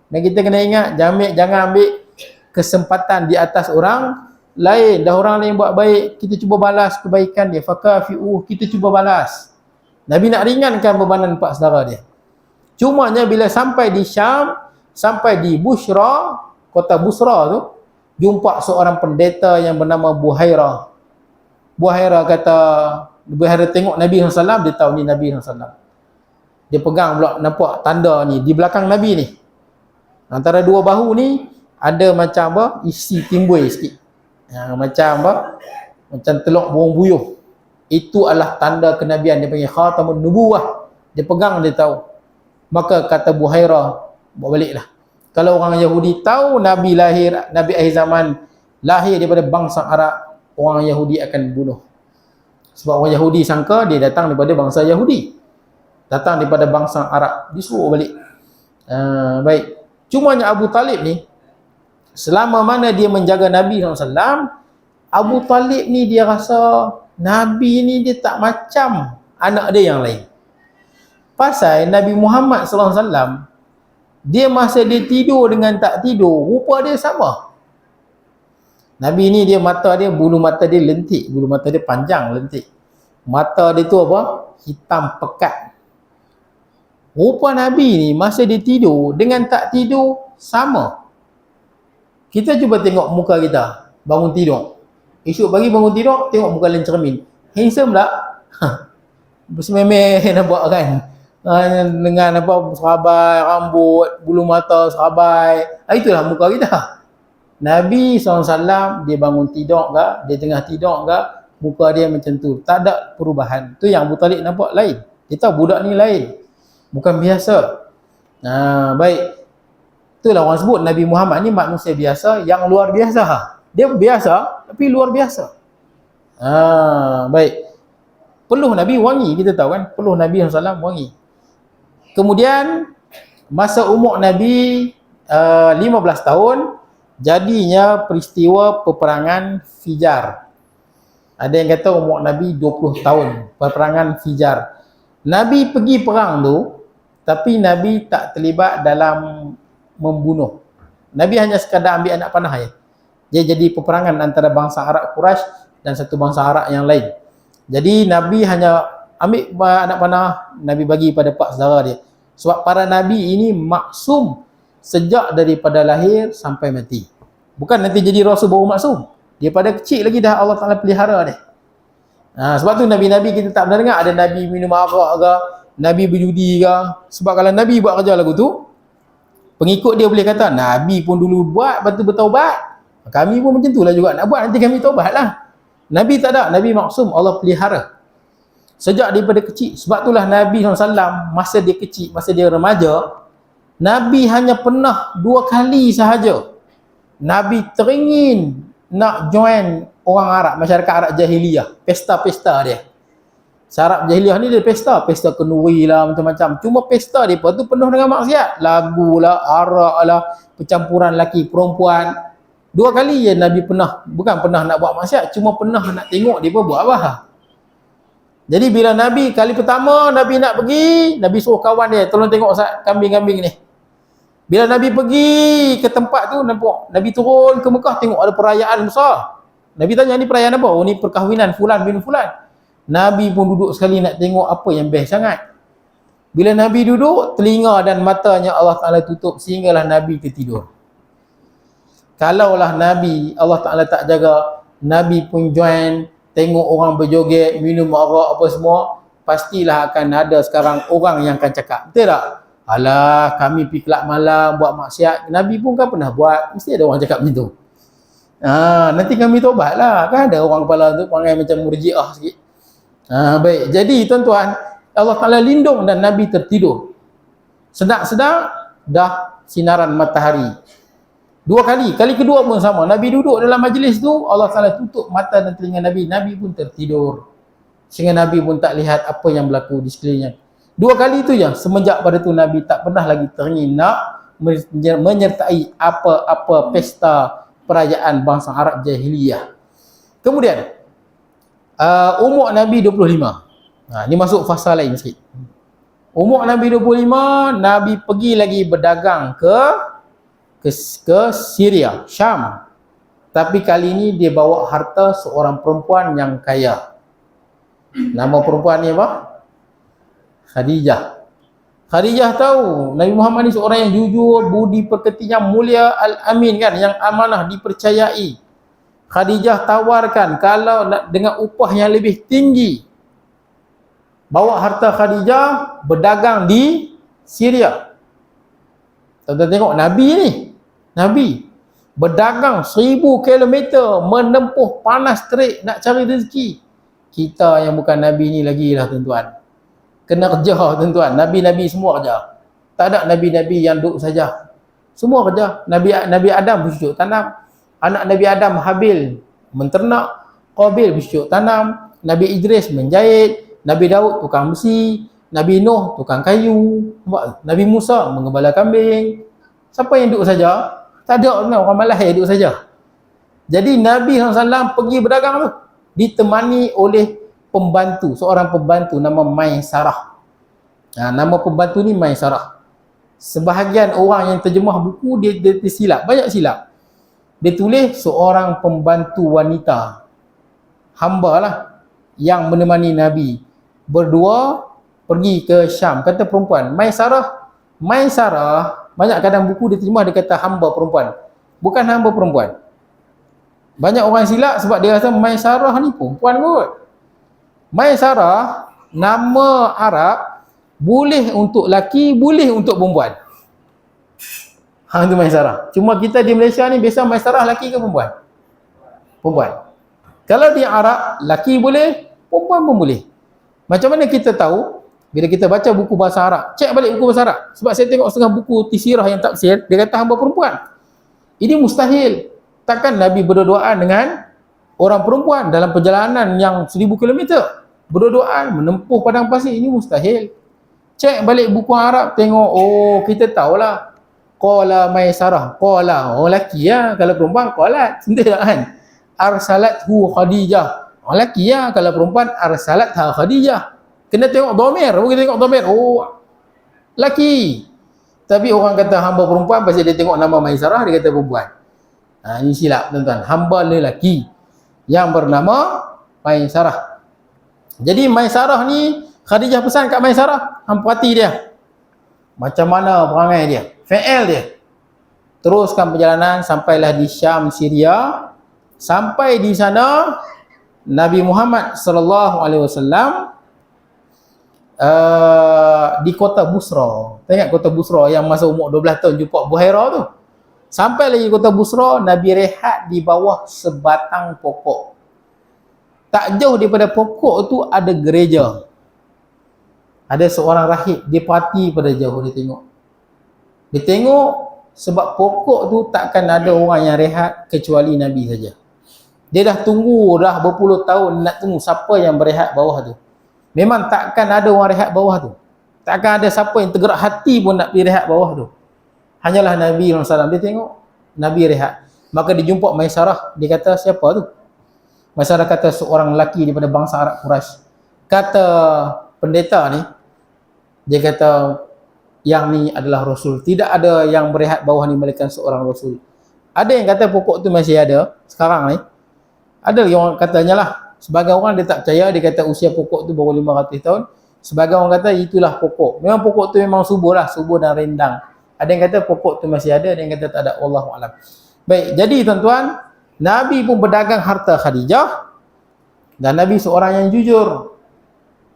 Dan kita kena ingat jangan ambil kesempatan di atas orang lain. Dah orang lain buat baik, kita cuba balas kebaikan dia. Fakafi'u, kita cuba balas. Nabi nak ringankan bebanan pak saudara dia. Cumanya bila sampai di Syam, sampai di Busra, kota Busra tu, jumpa seorang pendeta yang bernama Buhairah. Buhairah tengok Nabi SAW, dia tahu ni Nabi SAW. Dia pegang pula, nampak tanda ni di belakang Nabi ni. Antara dua bahu ni ada macam isi timbul sikit. Macam teluk burung buyuh. Itu adalah tanda kenabian, dia panggil khatamun nubuwah. Dia pegang, dia tahu. Maka kata Buhairah, bawa baliklah. Kalau orang Yahudi tahu Nabi akhir zaman lahir daripada bangsa Arab, orang Yahudi akan bunuh. Sebab orang Yahudi sangka dia datang daripada bangsa Yahudi, datang daripada bangsa Arab, disuruh balik. Baik. Cumanya Abu Talib ni, selama mana dia menjaga Nabi SAW, Abu Talib ni dia rasa Nabi ni dia tak macam anak dia yang lain. Pasal Nabi Muhammad SAW, dia masa dia tidur dengan tak tidur, rupa dia sama. Nabi ni dia bulu mata dia lentik, bulu mata dia panjang lentik. Mata dia tu hitam pekat. Rupa Nabi ni masa dia tidur dengan tak tidur sama. Kita cuba tengok muka kita bangun tidur. Esok pagi bangun tidur, tengok muka dalam cermin. Handsome tak? Bersememeh nampak kan? Dengan serabai rambut, bulu mata serabai. Itulah muka kita. Nabi SAW, dia bangun tidur ke, dia tengah tidur ke, muka dia macam tu. Tak ada perubahan. Tu yang Abu Talib nampak lain. Dia tahu budak ni lain. Bukan biasa. Baik. Itulah orang sebut Nabi Muhammad ni manusia biasa yang luar biasa. Dia biasa tapi luar biasa. Baik. Peluh Nabi wangi, kita tahu kan? Peluh Nabi SAW wangi. Kemudian masa umur Nabi 15 tahun, jadinya peristiwa peperangan Fijar. Ada yang kata umur Nabi 20 tahun, peperangan Fijar. Nabi pergi perang tu, tapi Nabi tak terlibat dalam membunuh. Nabi hanya sekadar ambil anak panah je. Dia jadi peperangan antara bangsa Arab Quraisy dan satu bangsa Arab yang lain. Jadi Nabi hanya ambil anak panah, Nabi bagi pada pak saudara dia. Sebab para Nabi ini maksum sejak daripada lahir sampai mati. Bukan nanti jadi Rasul baru maksum. Daripada kecil lagi dah Allah Ta'ala pelihara dia. Sebab tu Nabi-Nabi kita tak pernah dengar ada Nabi minum arak ke, Nabi berjudi ke. Sebab kalau Nabi buat kerja lagu tu, pengikut dia boleh kata, Nabi pun dulu buat, lepas tu bertaubat. Kami pun macam tu lah juga. Nak buat nanti kami taubat lah. Nabi tak ada. Nabi maksum, Allah pelihara. Sejak daripada kecil. Sebab itulah Nabi SAW, masa dia kecil, masa dia remaja, Nabi hanya pernah 2 kali sahaja Nabi teringin nak join orang Arab, masyarakat Arab jahiliyah, pesta-pesta dia. Arab jahiliyah ni dia pesta kenduri lah, macam-macam. Cuma pesta dia tu penuh dengan maksiat. Lagu lah, arak lah, percampuran lelaki perempuan. 2 kali je Nabi bukan pernah nak buat maksiat, cuma pernah nak tengok dia buat apa. Jadi bila Nabi kali pertama Nabi nak pergi, Nabi suruh kawan dia, tolong tengok kambing-kambing ni. Bila Nabi pergi ke tempat tu, nampak Nabi turun ke Mekah, tengok ada perayaan besar. Nabi tanya, ni perayaan apa? Oh, ni perkahwinan fulan bin fulan. Nabi pun duduk sekali nak tengok apa yang best sangat. Bila Nabi duduk, telinga dan matanya Allah Ta'ala tutup sehinggalah Nabi tertidur. Kalaulah Nabi, Allah Ta'ala tak jaga, Nabi pun join, tengok orang berjoget, minum arak apa semua, pastilah akan ada sekarang orang yang akan cakap. Betul tak? Alah, kami pergi kelab malam buat maksiat. Nabi pun kan pernah buat. Mesti ada orang cakap macam tu. Nanti kami tobat lah. Kan ada orang kepala tu panggil macam murjiah sikit. Baik. Jadi tuan-tuan, Allah Ta'ala lindung dan Nabi tertidur. Sedang-sedang dah sinaran matahari. 2 kali. Kali kedua pun sama. Nabi duduk dalam majlis tu, Allah Ta'ala tutup mata dan telinga Nabi. Nabi pun tertidur. Sehingga Nabi pun tak lihat apa yang berlaku di sekelilingnya. 2 kali tu je. Semenjak pada tu Nabi tak pernah lagi teringin nak menyertai apa-apa pesta perayaan bangsa Arab jahiliyah. Kemudian umur Nabi 25. Ni masuk fasa lain sikit. Umur Nabi 25, Nabi pergi lagi berdagang ke Syria, Syam. Tapi kali ni dia bawa harta seorang perempuan yang kaya. Nama perempuan ni apa? Khadijah. Khadijah tahu Nabi Muhammad ni seorang yang jujur, budi pekerti, yang mulia, al-amin kan, yang amanah, dipercayai. Khadijah tawarkan kalau dengan upah yang lebih tinggi, bawa harta Khadijah berdagang di Syria. Tuan-tuan tengok Nabi ni, Nabi berdagang 1000 kilometer, menempuh panas terik nak cari rezeki. Kita yang bukan Nabi ni lagi lah tuan-tuan, kena kerja tuan-tuan. Nabi-Nabi semua kerja. Tak ada Nabi-Nabi yang duduk saja. Semua kerja. Nabi Adam bercucuk tanam. Anak Nabi Adam Habil menternak. Qabil bercucuk tanam. Nabi Idris menjahit. Nabi Daud tukang besi. Nabi Nuh tukang kayu. Nabi Musa mengembala kambing. Siapa yang duduk saja? Tak ada orang malas yang duduk saja. Jadi Nabi SAW pergi berdagang tu ditemani oleh pembantu, seorang pembantu nama Maisarah. Nama pembantu ni Maisarah. Sebahagian orang yang terjemah buku dia tersilap, banyak silap. Dia tulis seorang pembantu wanita, hamba lah, yang menemani Nabi. Berdua pergi ke Syam. Kata perempuan Maisarah. Maisarah, banyak kadang buku dia terjemah dia kata hamba perempuan. Bukan hamba perempuan. Banyak orang silap sebab dia rasa Maisarah ni perempuan kot. Maisarah, nama Arab, boleh untuk laki, boleh untuk perempuan. Itu Maisarah. Cuma kita di Malaysia ni biasa Maisarah laki ke perempuan? Perempuan. Kalau di Arab, laki boleh, perempuan pun boleh. Macam mana kita tahu? Bila kita baca buku bahasa Arab, cek balik buku bahasa Arab. Sebab saya tengok setengah buku Tisirah yang tafsir, dia kata hamba perempuan. Ini mustahil. Takkan Nabi berdua-duaan dengan orang perempuan dalam perjalanan yang 1000 kilometer. Berdua-duaan menempuh padang pasir, ini mustahil. Cek balik buku Arab, tengok, oh kita tahulah. Qala Maisarah, qala, oh laki ya, kalau perempuan qalat, betul tak kan? Arsalathu Khadijah, oh laki ya, kalau perempuan arsalatha Khadijah. Kena tengok dhamir, bukan tengok dhamir, oh laki. Tapi orang kata hamba perempuan pasal dia tengok nama Maisarah, dia kata perempuan. Ini silap tuan-tuan, hamba lelaki yang bernama Maisarah. Jadi Maisarah ni, Khadijah pesan kat Maisarah, hang perhati dia. Macam mana perangai dia, fi'il dia. Teruskan perjalanan sampailah di Syam, Syria. Sampai di sana Nabi Muhammad sallallahu alaihi wasallam di kota Busra. Tengok kota Busra yang masa umur 12 tahun jumpa Buhairah tu. Sampai lagi kota Busra, Nabi rehat di bawah sebatang pokok. Tak jauh daripada pokok tu ada gereja. Ada seorang rahib, dia perhati pada jauh, dia tengok. Dia tengok sebab pokok tu takkan ada orang yang rehat kecuali Nabi saja. Dia dah tunggu dah berpuluh tahun nak tunggu siapa yang berehat bawah tu. Memang takkan ada orang rehat bawah tu. Takkan ada siapa yang tergerak hati pun nak pergi rehat bawah tu. Hanyalah Nabi SAW. Dia tengok Nabi rehat. Maka dia jumpa Maisarah. Dia kata, siapa tu? Maisarah kata, seorang lelaki daripada bangsa Arab Quraisy. Kata pendeta ni, dia kata, yang ni adalah Rasul. Tidak ada yang berehat bawah ni melainkan seorang Rasul. Ada yang kata pokok tu masih ada sekarang ni. Ada yang katanya lah. Sebagai orang dia tak percaya, dia kata usia pokok tu baru 500 tahun. Sebagai orang kata itulah pokok. Memang pokok tu memang subur lah, subur dan rindang. Ada yang kata pokok tu masih ada, ada yang kata tak ada. Wallahualam. Baik, jadi tuan-tuan, Nabi pun berdagang harta Khadijah dan Nabi seorang yang jujur.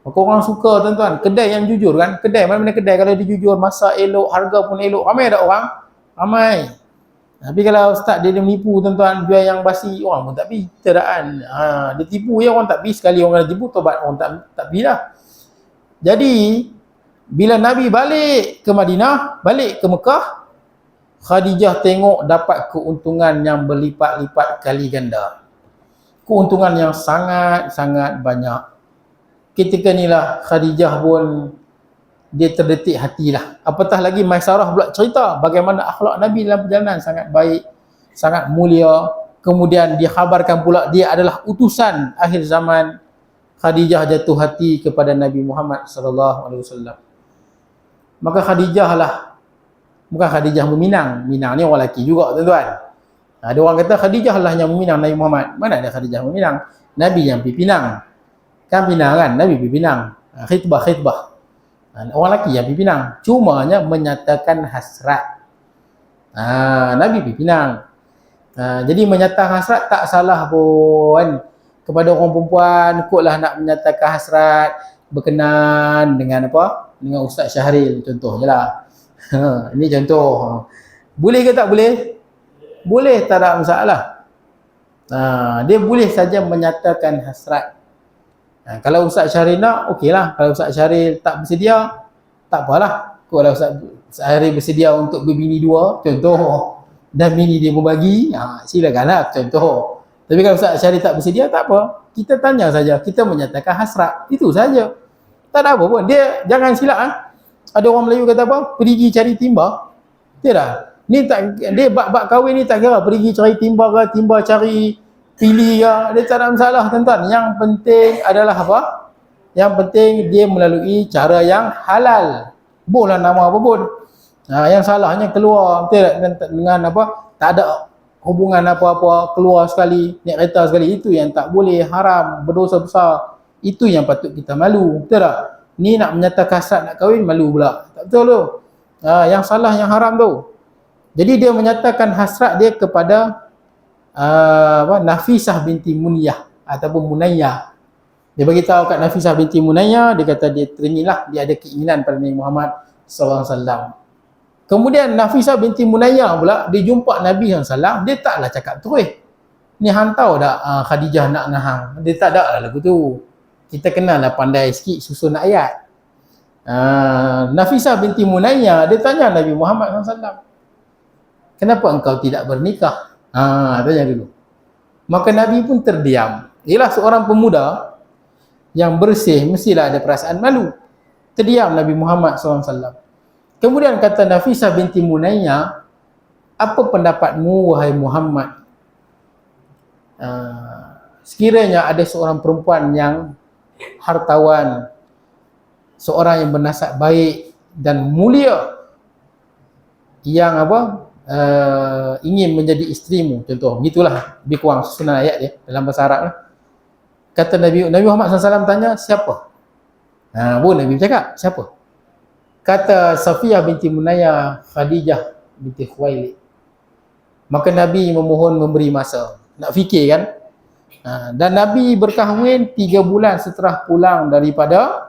Maka orang suka tuan-tuan, kedai yang jujur kan. Kedai, mana-mana kedai kalau dia jujur, masak elok, harga pun elok. Ramai ada orang? Ramai. Tapi kalau ustaz dia menipu tuan-tuan, jual yang basi, orang pun tak pergi. Kita kan. Dia tipu je, orang tak pergi. Sekali orang dah tipu, tobat orang tak pergi lah. Jadi bila Nabi balik ke Madinah, balik ke Mekah, Khadijah tengok dapat keuntungan yang berlipat-lipat kali ganda. Keuntungan yang sangat-sangat banyak. Ketika inilah Khadijah pun dia terdetik hatilah. Apatah lagi Maisarah pula cerita bagaimana akhlak Nabi dalam perjalanan sangat baik, sangat mulia. Kemudian dikhabarkan pula dia adalah utusan akhir zaman. Khadijah jatuh hati kepada Nabi Muhammad sallallahu alaihi wasallam. Maka Khadijah lah, bukan Khadijah meminang. Minang ni orang lelaki juga tuan-tuan. Ada orang kata Khadijah lah yang meminang Nabi Muhammad. Mana ada Khadijah meminang? Nabi yang pergi pinang. Kan pinang kan? Nabi pergi pinang. Khitbah. Orang lelaki yang pergi pinang. Cumanya menyatakan hasrat. Nabi pergi pinang. Jadi menyatakan hasrat tak salah pun. Kepada orang perempuan, kotlah nak menyatakan hasrat berkenan dengan apa? Dengan Ustaz Syahril contohnya lah. Ini contoh. Boleh ke tak boleh? Boleh, tak ada masalah. Dia boleh saja menyatakan hasrat. Kalau Ustaz Syahril nak, okeylah. Kalau Ustaz Syahril tak bersedia, tak apalah. Kalau Ustaz Syahril bersedia untuk berbini dua, contoh, dan bini dia berbagi, silakanlah, contoh. Tapi kalau Ustaz Syahril tak bersedia, tak apa. Kita tanya saja, kita menyatakan hasrat. Itu saja. Tak ada apa pun. Dia jangan silap. Ada orang Melayu kata apa? Pergi cari timba. Tidak. Ni tak, dia bab kahwin ni tak kira pergi cari timba ke, timba cari pilih ke. Dia tak ada masalah tuan-tuan. Yang penting adalah apa? Yang penting dia melalui cara yang halal. Bolehlah nama apa pun. Yang salahnya keluar dengan apa? Tak ada hubungan apa-apa, keluar sekali, naik kereta sekali, itu yang tak boleh, haram, berdosa besar. Itu yang patut kita malu, betul tak? Ni nak menyatakan hasrat nak kahwin, malu pula. Tak betul tu. Yang salah, yang haram tu. Jadi dia menyatakan hasrat dia kepada Nafisah binti Munyah ataupun Munayyah. Dia beritahu kat Nafisah binti Munayyah, dia kata dia teringinlah, dia ada keinginan pada Nabi Muhammad SAW. Kemudian Nafisah binti Munayyah pula, dia jumpa Nabi SAW, dia taklah cakap terus. Ni hantau dak Khadijah nak ngahang. Dia tak ada lah lagu tu. Kita kenal lah pandai sikit susun ayat. Nafisah binti Munayyah, dia tanya Nabi Muhammad SAW, kenapa engkau tidak bernikah? Tanya dulu. Maka Nabi pun terdiam. Ialah seorang pemuda yang bersih, mestilah ada perasaan malu. Terdiam Nabi Muhammad SAW. Kemudian kata Nafisah binti Munayyah, apa pendapatmu wahai Muhammad? Sekiranya ada seorang perempuan yang hartawan, seorang yang bernasab baik dan mulia, yang ingin menjadi isterimu, contoh, begitulah lebih kurang susunan ayat dia dalam bahasa Arab lah. Kata Nabi Muhammad SAW tanya, siapa? Boleh Nabi cakap, siapa? Kata Safiyah binti Munayyah, Khadijah binti Khuwailid. Maka Nabi memohon memberi masa. Nak fikir kan? Dan Nabi berkahwin 3 bulan setelah pulang daripada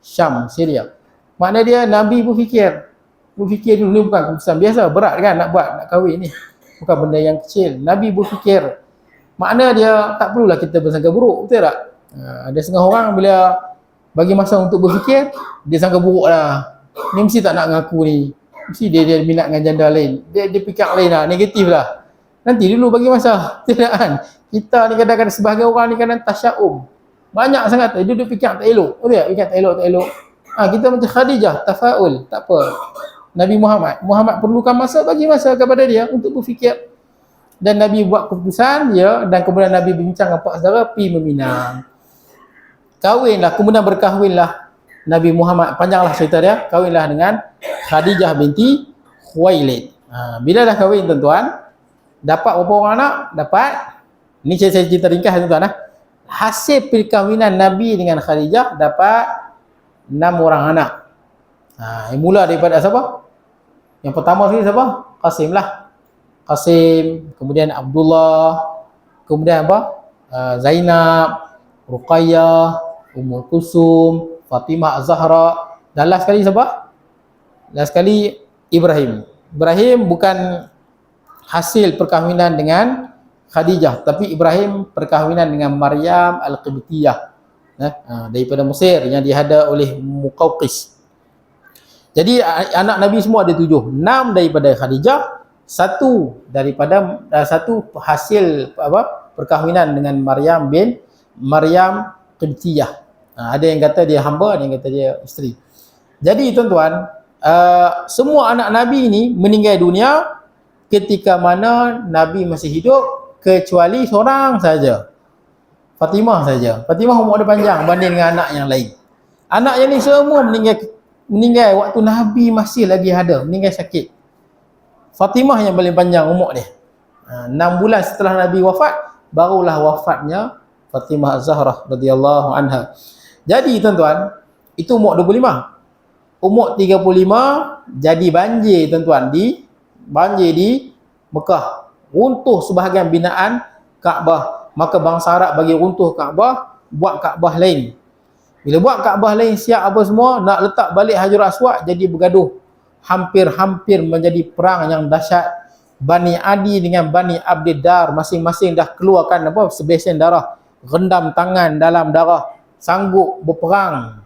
Syam, Syria. Makna dia Nabi berfikir dulu, ni bukan keputusan biasa, berat kan nak buat, nak kahwin ni. Bukan benda yang kecil. Nabi berfikir. Makna dia tak perlulah kita bersangka buruk, betul tak? Ada setengah orang bila bagi masa untuk berfikir, dia sangka buruk lah. Ni mesti tak nak ngaku ni. Mesti dia minat dengan janda lain. Dia fikir lain lah, negatif lah. Nanti dulu bagi masa. Tidak kan? Kita ni kadang-kadang sebahagian orang ni kadang tasya'um. Banyak sangat tu. Dia duduk fikir tak elok. Oh dia fikir tak elok, tak elok. Kita macam Khadijah, tafaul. Tak apa. Nabi Muhammad perlukan masa, bagi masa kepada dia untuk berfikir. Dan Nabi buat keputusan, ya, dan kemudian Nabi bincang dengan pak saudara, pi meminang. Kahwinlah, kemudian berkahwinlah Nabi Muhammad, panjanglah cerita dia, kahwinlah dengan Khadijah binti Khuwailid. Bila dah kahwin tuan-tuan, dapat berapa orang anak? Dapat, ni saya cerita ringkas tuan-tuan. Hasil perkahwinan Nabi dengan Khadijah dapat 6 orang anak. Mula daripada siapa? Yang pertama sekali siapa? Qasim lah. Qasim, kemudian Abdullah, kemudian apa? Zainab, Ruqayyah, Ummul Kulsum, Fatimah Az-Zahra, dan last sekali siapa? Last sekali Ibrahim. Ibrahim bukan hasil perkahwinan dengan Khadijah, tapi Ibrahim perkahwinan dengan Maryam Al-Qibtiyah, daripada Mesir yang dihada oleh Muqawqis. Jadi anak Nabi semua ada 7. 6 daripada Khadijah, satu hasil perkahwinan dengan Maryam Qibtiyah. Ada yang kata dia hamba, ada yang kata dia isteri. Jadi tuan-tuan, semua anak Nabi ini meninggal dunia ketika mana Nabi masih hidup, kecuali seorang saja, Fatimah saja. Fatimah umur dia panjang banding dengan anak yang lain. Anak yang ni semua meninggal waktu Nabi masih lagi ada, meninggal sakit. Fatimah yang paling panjang umur dia. 6 bulan setelah Nabi wafat, barulah wafatnya Fatimah Az-Zahra radhiyallahu anha. Jadi tuan-tuan, itu umur 25. Umur 35 jadi banjir tuan-tuan, banjir di Mekah. Runtuh sebahagian binaan Kaabah. Maka bangsa Arab bagi runtuh Kaabah, buat Kaabah lain. Bila buat Kaabah lain siap apa semua, nak letak balik Hajarul Aswad, jadi bergaduh. Hampir-hampir menjadi perang yang dahsyat. Bani Adi dengan Bani Abdiddar masing-masing dah keluarkan sebesen darah, rendam tangan dalam darah, sanggup berperang.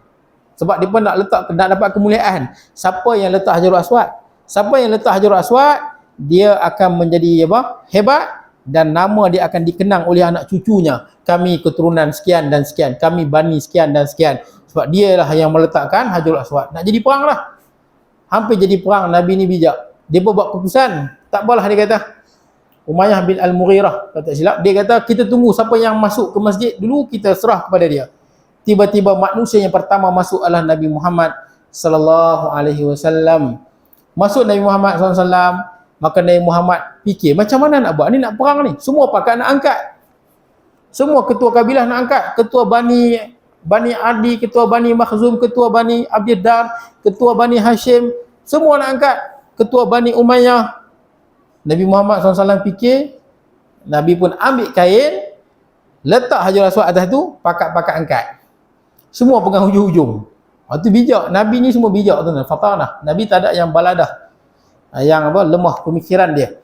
Sebab dia pun nak dapat kemuliaan. Siapa yang letak Hajarul Aswad? Siapa yang letak Hajarul Aswad, dia akan menjadi hebat, dan nama dia akan dikenang oleh anak cucunya. Kami keturunan sekian dan sekian, kami bani sekian dan sekian. Sebab dialah yang meletakkan Hajarul Aswad. Nak jadi perang lah. Hampir jadi perang. Nabi ni bijak. Dia pun buat keputusan. Tak apalah, dia kata. Umayyah bin Al-Mughirah, kata silap, dia kata kita tunggu siapa yang masuk ke masjid dulu, kita serah kepada dia. Tiba-tiba manusia yang pertama masuk adalah Nabi Muhammad sallallahu alaihi wasallam. Masuk Nabi Muhammad sallallahu alaihi wasallam, maka Nabi Muhammad fikir, macam mana nak buat ni, nak perang ni, semua pakat nak angkat. Semua ketua kabilah nak angkat, ketua Bani Adi, ketua Bani Makhzum, ketua Bani Abdiddar, ketua Bani Hashim, semua nak angkat, ketua Bani Umayyah. Nabi Muhammad SAW fikir, Nabi pun ambil kain, letak Hajarul Aswad atas tu, pakat-pakat angkat. Semua pegang hujung-hujung. Itu bijak. Nabi ni semua bijak tu, fatanah. Nabi tak ada yang baladah, yang lemah pemikiran dia.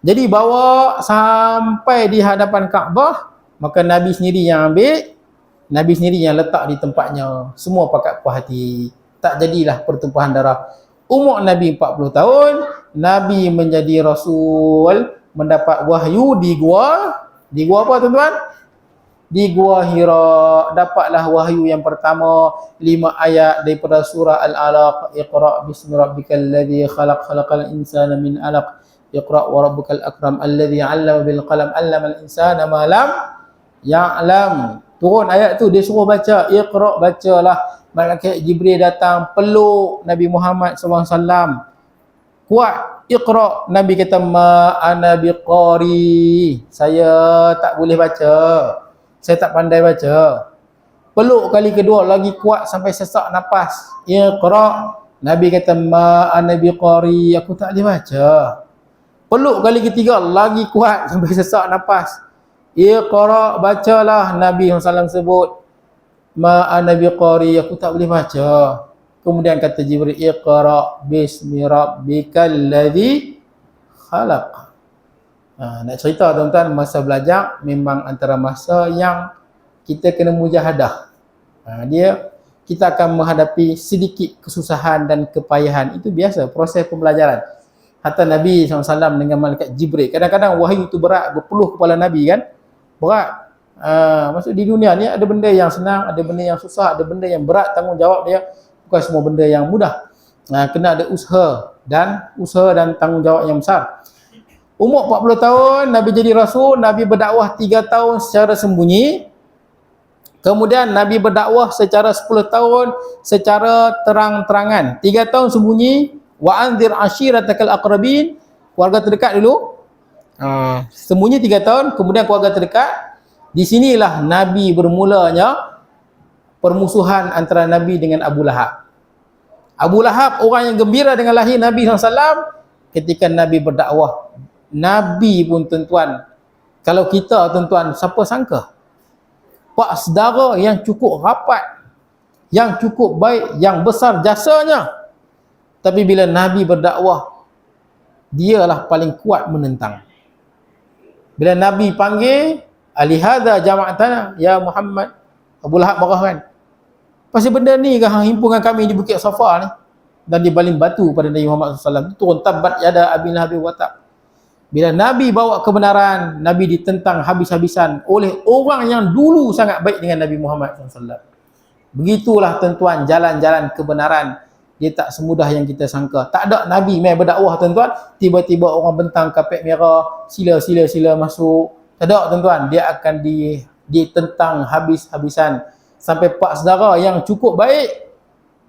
Jadi bawa sampai di hadapan Kaabah, maka Nabi sendiri yang ambil, Nabi sendiri yang letak di tempatnya. Semua pakat puas hati. Tak jadilah pertumpahan darah. Umur Nabi 40 tahun, Nabi menjadi Rasul, mendapat wahyu di gua apa tuan-tuan? Di Gua Hira. Dapatlah wahyu yang pertama, 5 ayat daripada surah Al-Alaq. Iqra' bismi rabbikal ladzi khalaq, khalaqal insana min 'alaq. Iqra' wa rabbukal akram alladzi 'allama bil qalam, 'allamal insana ma lam ya'lam. Turun ayat tu, dia suruh baca, Iqra', bacalah. Malaikat Jibril datang peluk Nabi Muhammad SAW. Kuat, Iqra'. Nabi kata, ma ana biqari, saya tak boleh baca, saya tak pandai baca. Peluk kali kedua, lagi kuat sampai sesak nafas. Iqra'. Nabi kata, ma ana biqari, aku tak boleh baca. Peluk kali ketiga, lagi kuat sampai sesak nafas. Iqra', bacalah. Nabi SAW sebut, ma ana biqari, aku tak boleh baca. Kemudian kata Jibril, Iqra' bismi rabbikal ladzi khalaq. Nak cerita tuan-tuan, masa belajar memang antara masa yang kita kena mujahadah. Kita akan menghadapi sedikit kesusahan dan kepayahan. Itu biasa proses pembelajaran. Hatta Nabi SAW dengan malaikat Jibril. Kadang-kadang wahyu itu berat, berpeluh kepala Nabi kan. Berat. Maksud di dunia ni ada benda yang senang, ada benda yang susah, ada benda yang berat, tanggungjawab dia. Bukan semua benda yang mudah. Kena ada usaha dan tanggungjawab yang besar. Umur 40 tahun, Nabi jadi Rasul, Nabi berdakwah 3 tahun secara sembunyi. Kemudian Nabi berdakwah secara 10 tahun secara terang-terangan. 3 tahun sembunyi, wa anzir ashiratakal aqrabin, keluarga terdekat dulu. Sembunyi 3 tahun, kemudian keluarga terdekat. Di sinilah Nabi bermulanya permusuhan antara Nabi dengan Abu Lahab. Abu Lahab orang yang gembira dengan lahir Nabi SAW ketika Nabi berdakwah. Nabi pun tuan-tuan, kalau kita tuan-tuan, siapa sangka pak saudara yang cukup rapat, yang cukup baik, yang besar jasanya, tapi bila Nabi berdakwah, dialah paling kuat menentang. Bila Nabi panggil, alihada jama'atana ya Muhammad, Abu Lahab marah kan, pasal benda ni kan himpunkan kami di Bukit Safa ni, dan dibaling batu pada Nabi Muhammad SAW. Turun tabat yada Abi Lahab wa tab. Bila Nabi bawa kebenaran, Nabi ditentang habis-habisan oleh orang yang dulu sangat baik dengan Nabi Muhammad SAW. Begitulah tuan-tuan jalan-jalan kebenaran. Dia tak semudah yang kita sangka. Tak ada Nabi mai berdakwah tuan-tuan, tiba-tiba orang bentang kapet merah, sila masuk. Tak ada tuan-tuan, dia akan ditentang habis-habisan. Sampai pak saudara yang cukup baik,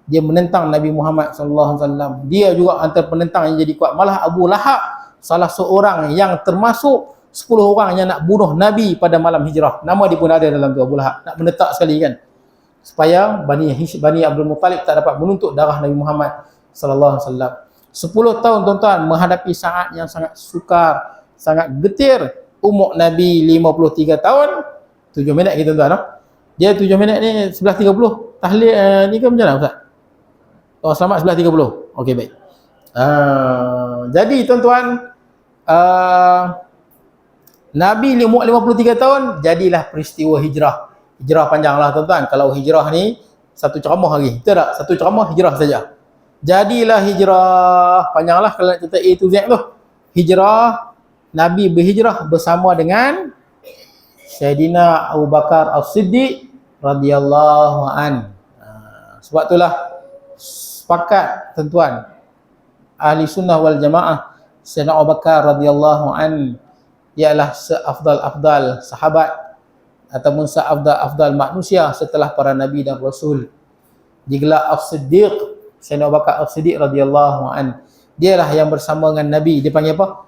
dia menentang Nabi Muhammad SAW. Dia juga antara penentang yang jadi kuat. Malah Abu Lahab, salah seorang yang termasuk 10 orang yang nak bunuh Nabi pada malam hijrah. Nama dia pun ada dalam tu, Abu Lahab. Nak menetak sekali kan, supaya Bani Abdul Muttalib tak dapat menuntut darah Nabi Muhammad SAW. 10 tahun tuan-tuan menghadapi saat yang sangat sukar, sangat getir. Umur Nabi 53 tahun. 7 minit kita tuan-tuan. Dia 7 minit ni 11.30. Tahlil ni ke macam mana Ustaz? Oh, selamat 11.30. Okey, baik. Jadi tuan-tuan, Nabi umur 53 tahun, jadilah peristiwa hijrah. Hijrah panjang lah tuan-tuan. Kalau hijrah ni satu ceramah lagi. Betul tak? Satu ceramah hijrah saja. Jadilah hijrah panjang lah kalau nak cerita A to Z tu. Hijrah, Nabi berhijrah bersama dengan Sayyidina Abu Bakar As-Siddiq radhiyallahu an. Sebab itulah sepakat tuan-tuan, ahli sunnah wal jamaah, Sayyidina Abu Bakar radhiyallahu an ialah seafdal-afdal sahabat ataupun seafdal-afdal manusia setelah para nabi dan rasul. Digelar As-Siddiq, Sayyidina Abu Bakar As-Siddiq radhiyallahu an. Dialah yang bersama dengan Nabi, dia panggil apa?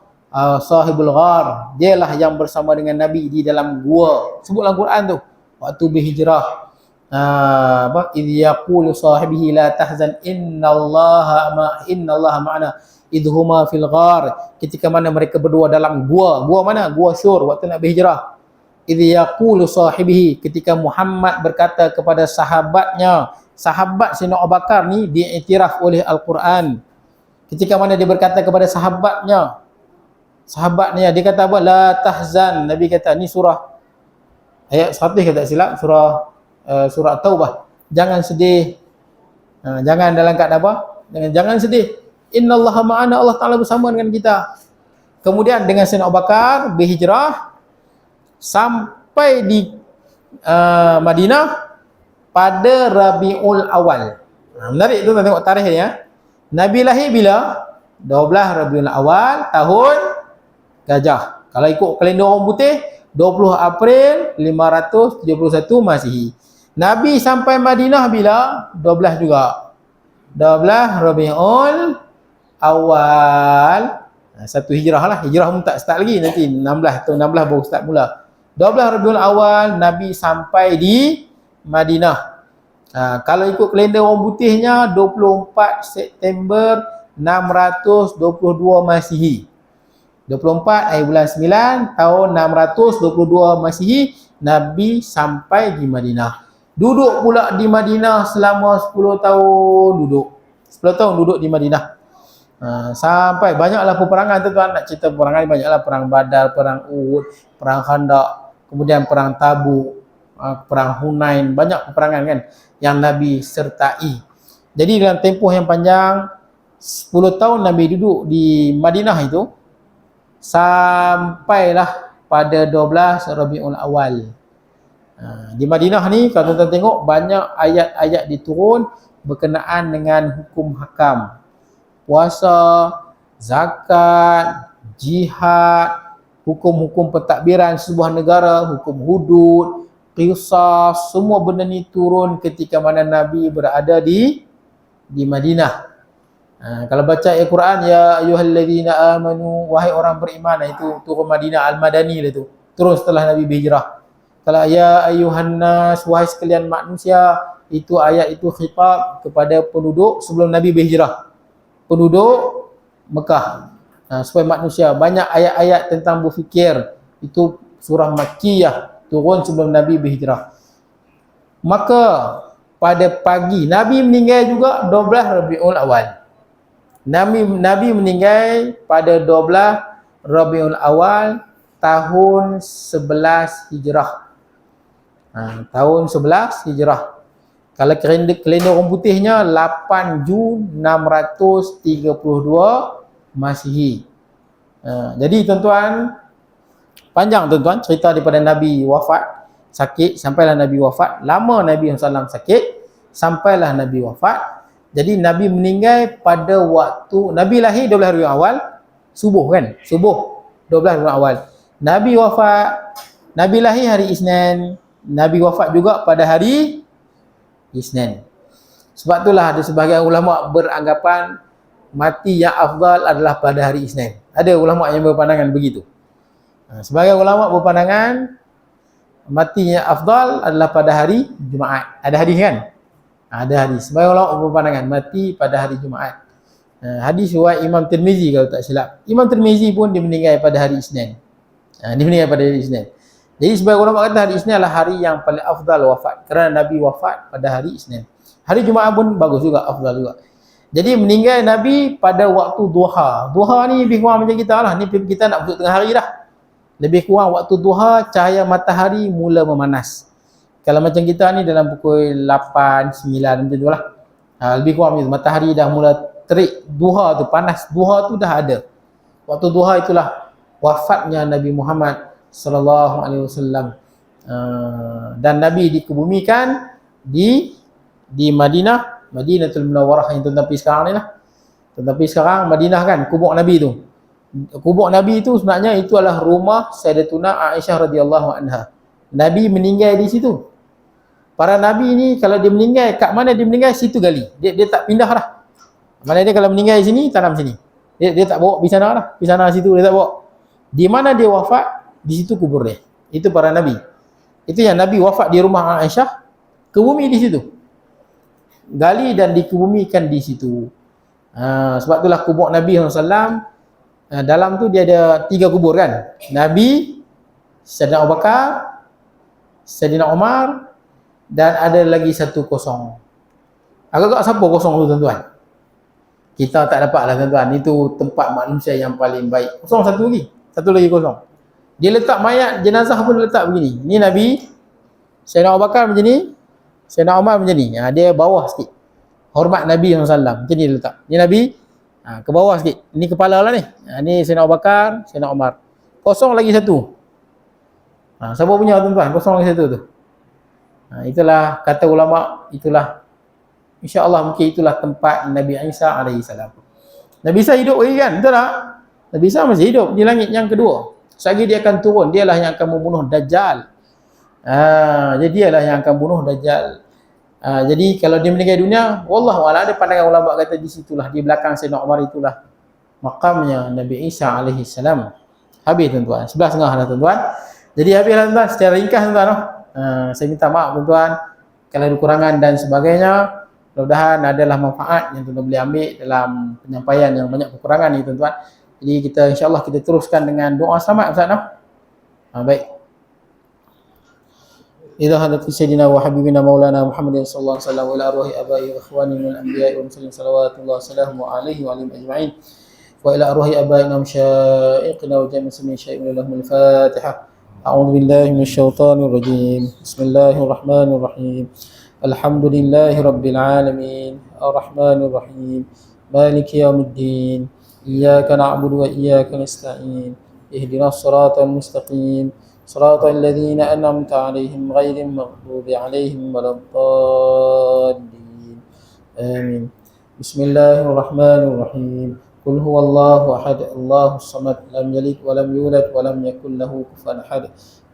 Sahibul Ghar. Dialah yang bersama dengan Nabi di dalam gua. Sebut dalam Quran tu, waktu berhijrah. Idh yaqulu sahibihi la tahzan innallaha ma'ana idhuma fil ghar. Ketika mana mereka berdua dalam gua. Gua mana? Gua Syur waktu nak berhijrah. Idh yaqulu sahibihi, ketika Muhammad berkata kepada sahabatnya. Sahabat Sayyidina Abu Bakar ni diiktiraf oleh Al-Quran. Ketika mana dia berkata kepada sahabatnya, dia kata apa? La tahzan. Nabi kata, ni surah ayat 100 kalau tak silap, surah Taubah. Jangan sedih. Jangan dalam keadaan apa? Jangan sedih. Innallaha ma'ana, Allah Ta'ala bersama dengan kita. Kemudian dengan Sayyidina Abu Bakar berhijrah sampai di Madinah pada Rabiul Awal. Menarik tu, tengok tarikh ya. Nabi lahir bila? 12 Rabiul Awal tahun Gajah. Kalau ikut kalender orang putih, 20 April 571 Masihi. Nabi sampai Madinah bila? 12 juga. 12 Rabiul Awal. Satu hijrah lah. Hijrah pun tak start lagi. Nanti 16 baru start mula. 12 Rabiul Awal Nabi sampai di Madinah. Kalau ikut kalender orang putihnya 24 September 622 Masihi. 24 bulan 9 tahun 622 Masihi Nabi sampai di Madinah. Duduk pula di Madinah selama 10 tahun duduk. 10 tahun duduk di Madinah. Sampai banyaklah peperangan tuan-tuan. Nak cerita peperangan banyaklah, perang Badar, perang Uhud, perang Khandaq, kemudian perang Tabuk, perang Hunain, banyak peperangan kan yang Nabi sertai. Jadi dalam tempoh yang panjang 10 tahun Nabi duduk di Madinah itu sampailah pada 12 Rabiul Awal. Di Madinah ni kalau tuan tengok banyak ayat-ayat diturun berkenaan dengan hukum hakam. Puasa, zakat, jihad, hukum-hukum pentadbiran sebuah negara, hukum hudud, qisas, semua benda ni turun ketika mana Nabi berada di Madinah. Kalau baca Al-Quran, ya ayyuhalladzina amanu, wahai orang beriman, itu turun Madinah Al-Madani lah tu. Turun setelah Nabi berhijrah. Kalau ya ayyuhan nas, wahai sekalian manusia, itu ayat itu khitab kepada penduduk sebelum Nabi berhijrah. Penduduk Mekah. Supaya manusia, banyak ayat-ayat tentang berfikir. Itu surah Makkiyah, turun sebelum Nabi berhijrah. Maka pada pagi Nabi meninggal juga 12 Rabiul Awal. Nabi meninggal pada 12 Rabiul Awal tahun 11 Hijrah. Tahun 11 Hijrah. Kalau kalender orang putihnya 8 Jun 632 Masihi. Jadi tuan-tuan, panjang tuan-tuan cerita daripada Nabi wafat, sakit sampailah Nabi wafat. Lama Nabi SAW sakit sampailah Nabi wafat. Jadi Nabi meninggal pada waktu Nabi lahir 12 Rabiul Awal, subuh kan? Subuh 12 Rabiul Awal. Nabi wafat, Nabi lahir hari Isnin, Nabi wafat juga pada hari Isnin. Sebab itulah ada sebahagian ulama beranggapan mati yang afdal adalah pada hari Isnin. Ada ulama yang berpandangan begitu. Sebahagian ulama berpandangan mati yang afdal adalah pada hari Jumaat. Ada hadis kan? Ada hadis. Sebahagian ulama berpandangan mati pada hari Jumaat. Hadis riwayat Imam Tirmizi kalau tak silap. Imam Tirmizi pun dia meninggal pada hari Isnin. Dia meninggal pada hari Isnin. Jadi sebahagian ulama kata hari Isnin adalah hari yang paling afdal wafat, kerana Nabi wafat pada hari Isnin. Hari Jumaat pun bagus juga, afdal juga. Jadi meninggal Nabi pada waktu duha. Duha ni lebih kurang macam kita lah. Ni kita nak masuk tengah hari dah. Lebih kurang waktu duha, cahaya matahari mula memanas. Kalau macam kita ni dalam pukul 8, 9 macam tu lah. Lebih kurang macam tu. Matahari dah mula terik. Duha tu panas. Duha tu dah ada. Waktu duha itulah wafatnya Nabi Muhammad sallallahu alaihi wasallam. Dan Nabi dikebumikan di Madinah, Madinatul Munawwarah yang tuan-tuan pergi sekarang ni lah. Tuan-tuan pergi sekarang Madinah kan, kubur Nabi tu. Kubur Nabi tu sebenarnya itu adalah rumah Sayyidatuna Aisyah radhiyallahu anha. Nabi meninggal di situ. Para Nabi ni kalau dia meninggal, kat mana dia meninggal, situ gali. Dia tak pindah dah. Mana dia kalau meninggal di sini, tanam sini. Dia tak bawa pergi sana dah. Pergi sana situ dia tak bawa. Di mana dia wafat, di situ kubur dia. Itu para Nabi. Itu yang Nabi wafat di rumah Aisyah, kebumi di situ. Gali dan dikebumikan di situ. Sebab itulah kubur Nabi SAW, dalam tu dia ada 3 kubur kan. Nabi, Sayyidina Abu Bakar, Sayyidina Umar, dan ada lagi 1 kosong. Agak-agak siapa kosong tu tuan-tuan? Kita tak dapat lah tuan-tuan. Itu tempat manusia yang paling baik. Kosong satu lagi. Satu lagi kosong. Dia letak mayat, jenazah pun dia letak begini. Ni Nabi, Sayyidina Abu Bakar macam ni, Sayyidina Umar macam ni. Dia bawah sikit. Hormat Nabi SAW. Macam ni dia letak. Ni Nabi, ke bawah sikit. Ni kepala lah ni. Ni Sayyidina Abu Bakar, Sayyidina Umar. Kosong lagi satu. Siapa punya tuan-tuan? Kosong lagi satu tu. Itulah kata ulama, itulah insya-Allah mungkin itulah tempat Nabi Isa alaihi salam. Nabi Isa hidup lagi kan? Betul tak? Nabi Isa masih hidup di langit yang kedua. Selagi dia akan turun, dialah yang akan membunuh Dajjal. Jadi dialah yang akan bunuh Dajjal. Jadi kalau dia meninggal dunia, wallahu a'lam, ada pandangan ulama kata di situlah, di belakang Sayyidina Umar itulah makamnya Nabi Isa alaihi salam. Habis tuan-tuan. 11.30 dah tuan-tuan. Jadi habislah tuan-tuan secara ringkas tuan-tuan. Saya minta maaf tuan-tuan kalau ada kekurangan dan sebagainya. Mudah-mudahan adalah manfaat yang tuan-tuan boleh ambil dalam penyampaian yang banyak kekurangan ni tuan-tuan. Jadi kita insya-Allah kita teruskan dengan doa selamat Ustaz noh. Baik. Idza hadat sayyidina wa habibina maulana Muhammadin sallallahu alaihi wasallam wa ila arwahi abai wa ikhwani minal anbiya'i wal mursalin salawatullah salamu alaihi wa alihi ajma'in wa ila arwahi abaina masyayikhina wa jami'i muslimin syai'in lahumul fatihah. A'udzu billahi minasyaitonir rajim. Bismillahirrahmanirrahim. Alhamdulillahi rabbil alamin. Arrahmanir rahim. مالك يوم الدين. إياك نعبد وإياك نستعين. اهدنا الصراط المستقيم صراط الذين أنعمت عليهم غير المغضوب عليهم ولا الضالين. آمين. بسم الله الرحمن الرحيم. قل هو الله أحد الله الصمد لم يلد ولم يولد ولم يكن له كفوا أحد.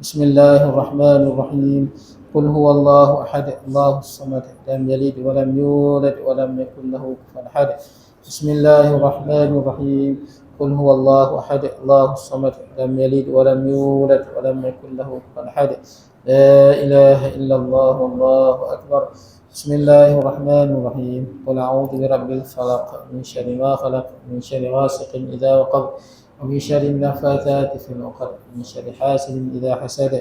بسم الله الرحمن الرحيم. قل هو الله أحد الله الصمد لم يلد ولم يولد ولم يكن له كفوا أحد. بسم الله الرحمن الرحيم. قل هو الله أحد الله الصمد لم يلد ولم يولد ولم يكن له كفوا أحد. لا إله إلا الله والله أكبر. بسم الله الرحمن الرحيم. قل أعوذ برب الفلق من شر ما خلق من شر غاسق إذا وقب ومن شر النفاثات في العقد من شر حاسد إذا حسد.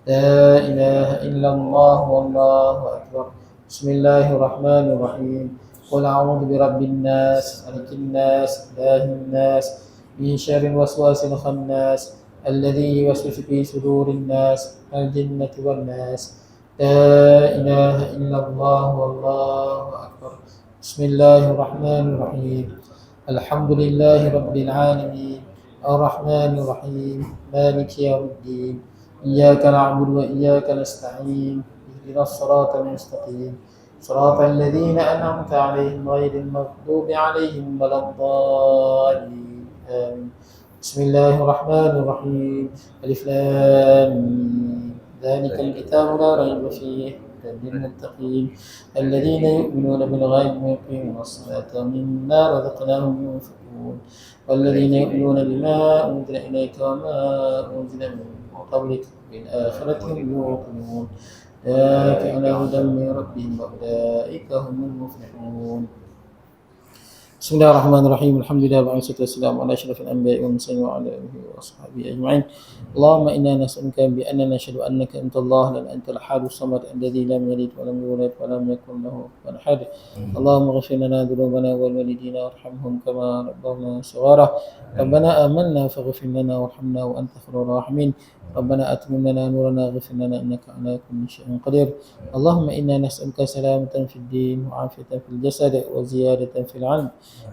لا إله إلا الله والله أكبر. بسم الله الرحمن الرحيم. قل أعوذ برب الناس ملك الناس إله الناس من شر الوسواس الخناس الذي يوسوس في صدور الناس الجنة والناس. لا إله إلا الله والله أكبر. بسم الله الرحمن الرحيم. الحمد لله رب العالمين الرحمن الرحيم مالك يوم الدين. إياك نعبد وإياك نستعين. اهدنا الصراط المستقيم صراط الذين أنعمت عليهم غير المغضوب عليهم ولا الضالين. آمين. بسم الله الرحمن الرحيم. ألف لام ميم. ذلك الكتاب لا ريب فيه هدى للمتقين الذين يؤمنون بالغيب ويقيمون الصلاة ومما رزقناهم ينفقون والذين يؤمنون بما أنزل إليك وما أنزل من قبلك بالآخرة هم يوقنون. أولئك على هدى من ربهم وأولئك هم المفلحون. بسم الله الرحمن الرحيم. الحمد لله والصلاة والسلام على أشرف الأنبياء والمرسلين وعلى آله وأصحابه أجمعين. اللهم إنا نسألك بأننا نشهد أنك أنت الله لأن أنت الأحد الصمد الذي لم يلد ولم يولد ولم يكن له كفوا أحد. اللهم اغفر لنا ذنوبنا والوالدين وارحمهم كما ربونا صغارا. ربنا آمنا فاغفر لنا وارحمنا وأنت خير الراحمين. ربنا أتمم لنا نورنا واغفر لنا إنك على كل شيء قدير. اللهم إنا نسألك سلامة في الدين وعافية في الجسد وزيادة في العلم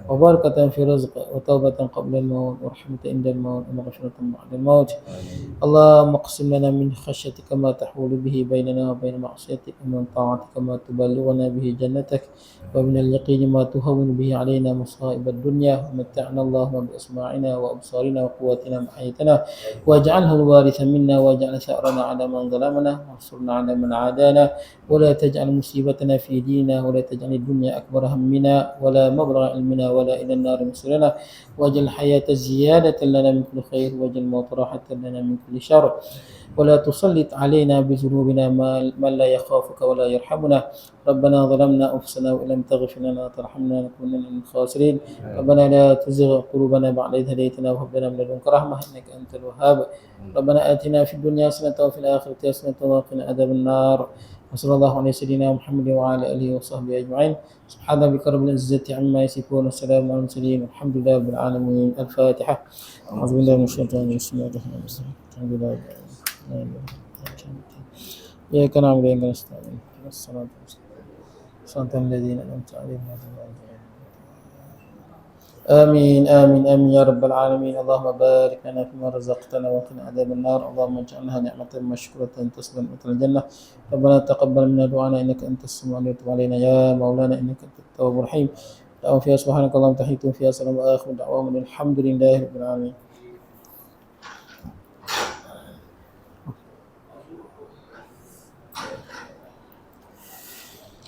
وبركة في الرزق وتوبة قبل الموت ورحمة عند الموت ومغفرة بعد الموت. اللهم اقسم لنا من خشيتك ما تحول به بيننا وبين معصيتك ومن طاعتك ما تبلغنا به جنتك ومن اليقين ما تهون به علينا مصائب الدنيا ومتعنا اللهم بأسماعنا وأبصارنا وقواتنا ما أحييتنا واجعله الوارث منا واجعل ثأرنا على من ظلمنا وانصرنا على من عادانا ولا تجعل مصيبتنا في ديننا ولا تجعل الدنيا أكبر همنا ولا مبلغ علمنا ولا إلى النار مصيرنا واجعل الحياة زيادة لنا من كل خير واجعل الموت راحة لنا من كل شر ولا تسلط علينا بذنوبنا من لا يخافك ولا يرحمنا. ربنا ظلمنا أنفسنا وإن لم تغفر لنا وترحمنا لنكونن من الخاسرين. ربنا لا تزغ قلوبنا بعد إذ هديتنا وهب لنا من لدنك رحمة إنك أنت الوهاب. ربنا آتنا في الدنيا حسنة وفي الآخرة حسنة وقنا عذاب النار. وصلى الله على سيدنا محمد وعلى آله وصحبه أجمعين. سبحان ربك رب العزة عما يصفون والسلام على المرسلين والحمد لله رب العالمين. الفاتحة. أعوذ بالله من الشيطان الرجيم. بسم الله الرحمن الرحيم. الحمد لله رب العالمين. إياك نعبد وإياك نستعين. الصراط صراط الذين أنعمت عليهم غير المغضوب عليهم. آمين آمين آمين يا رب العالمين. اللهم بارك لنا فيما رزقتنا وقنا عذاب النار. اللهم اجعلها نعمة مشكورة تصل مثل الجنة. ربنا تقبل منا دعانا إنك أنت السميع العليم وتب علينا يا مولانا إنك أنت التواب الرحيم. دعوهم فيها سبحانك اللهم تحيتهم فيها سلام وآخر دعواهم الحمد لله رب العالمين.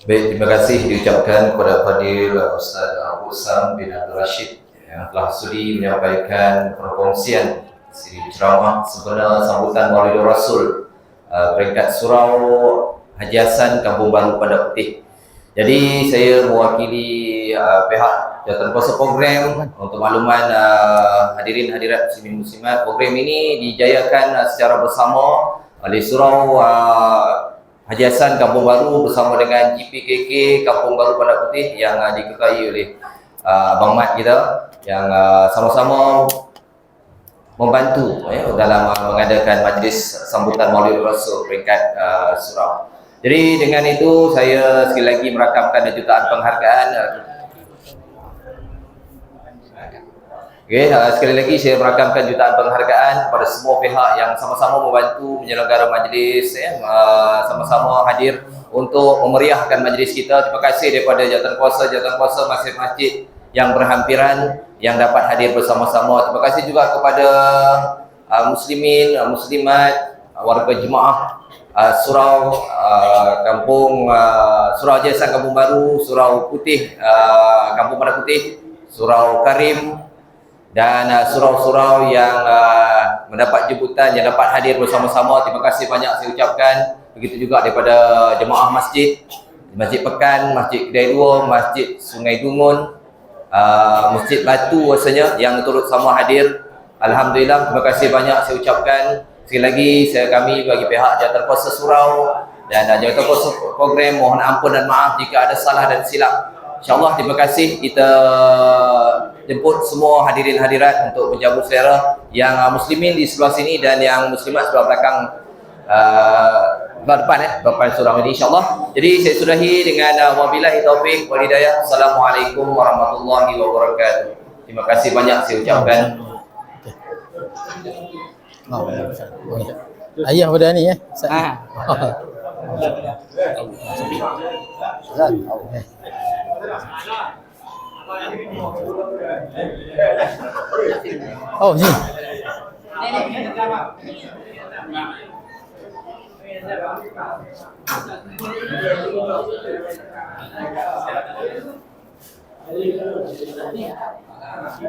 Baik, terima kasih diucapkan kepada Fadil Ustaz Abu Sam bin Abdul Rashid yang telah sudi menyampaikan perkongsian siri ceramah sempena sambutan Maulid Rasul peringkat surau Haji Hasan Kampung Baru Pandak Putih. Jadi saya mewakili pihak jawatan kuasa program untuk makluman hadirin hadirat muslimin muslimat. Program ini dijayakan secara bersama oleh surau Haji Hasan Kampung Baru bersama dengan GPKK Kampung Baru Pandak Putih yang diketuai oleh Abang Mat kita yang sama-sama membantu dalam mengadakan majlis sambutan Maulid Rasul peringkat surau. Jadi dengan itu saya sekali lagi merakamkan jutaan penghargaan Okey, sekali lagi saya merakamkan jutaan penghargaan kepada semua pihak yang sama-sama membantu menyelenggara majlis, sama-sama hadir untuk memeriahkan majlis kita. Terima kasih daripada jawatan kuasa masjid-masjid yang berhampiran yang dapat hadir bersama-sama. Terima kasih juga kepada muslimin, muslimat, warga jemaah Surau Kampung Surau Jasan Kampung Baru, Surau Putih Kampung Merah Putih, Surau Karim, dan surau-surau yang mendapat jemputan, yang dapat hadir bersama-sama. Terima kasih banyak saya ucapkan. Begitu juga daripada jemaah masjid, Masjid Pekan, Masjid Kedai Dua, Masjid Sungai Dungun, Masjid Batu rasanya yang turut sama hadir. Alhamdulillah, terima kasih banyak saya ucapkan. Sekali lagi kami bagi pihak Jawatankuasa Surau dan Jawatankuasa Program mohon ampun dan maaf jika ada salah dan silap. InsyaAllah, terima kasih. Kita jemput semua hadirin hadirat untuk menjamu selera yang muslimin di sebelah sini dan yang muslimat sebelah belakang, sebelah depan surau ini insyaAllah. Jadi saya sudahi dengan wabillahi taufiq wal hidayah. Assalamualaikum warahmatullahi wabarakatuh. Terima kasih banyak saya ucapkan.
Ayah pada ni ya. Oh, ni.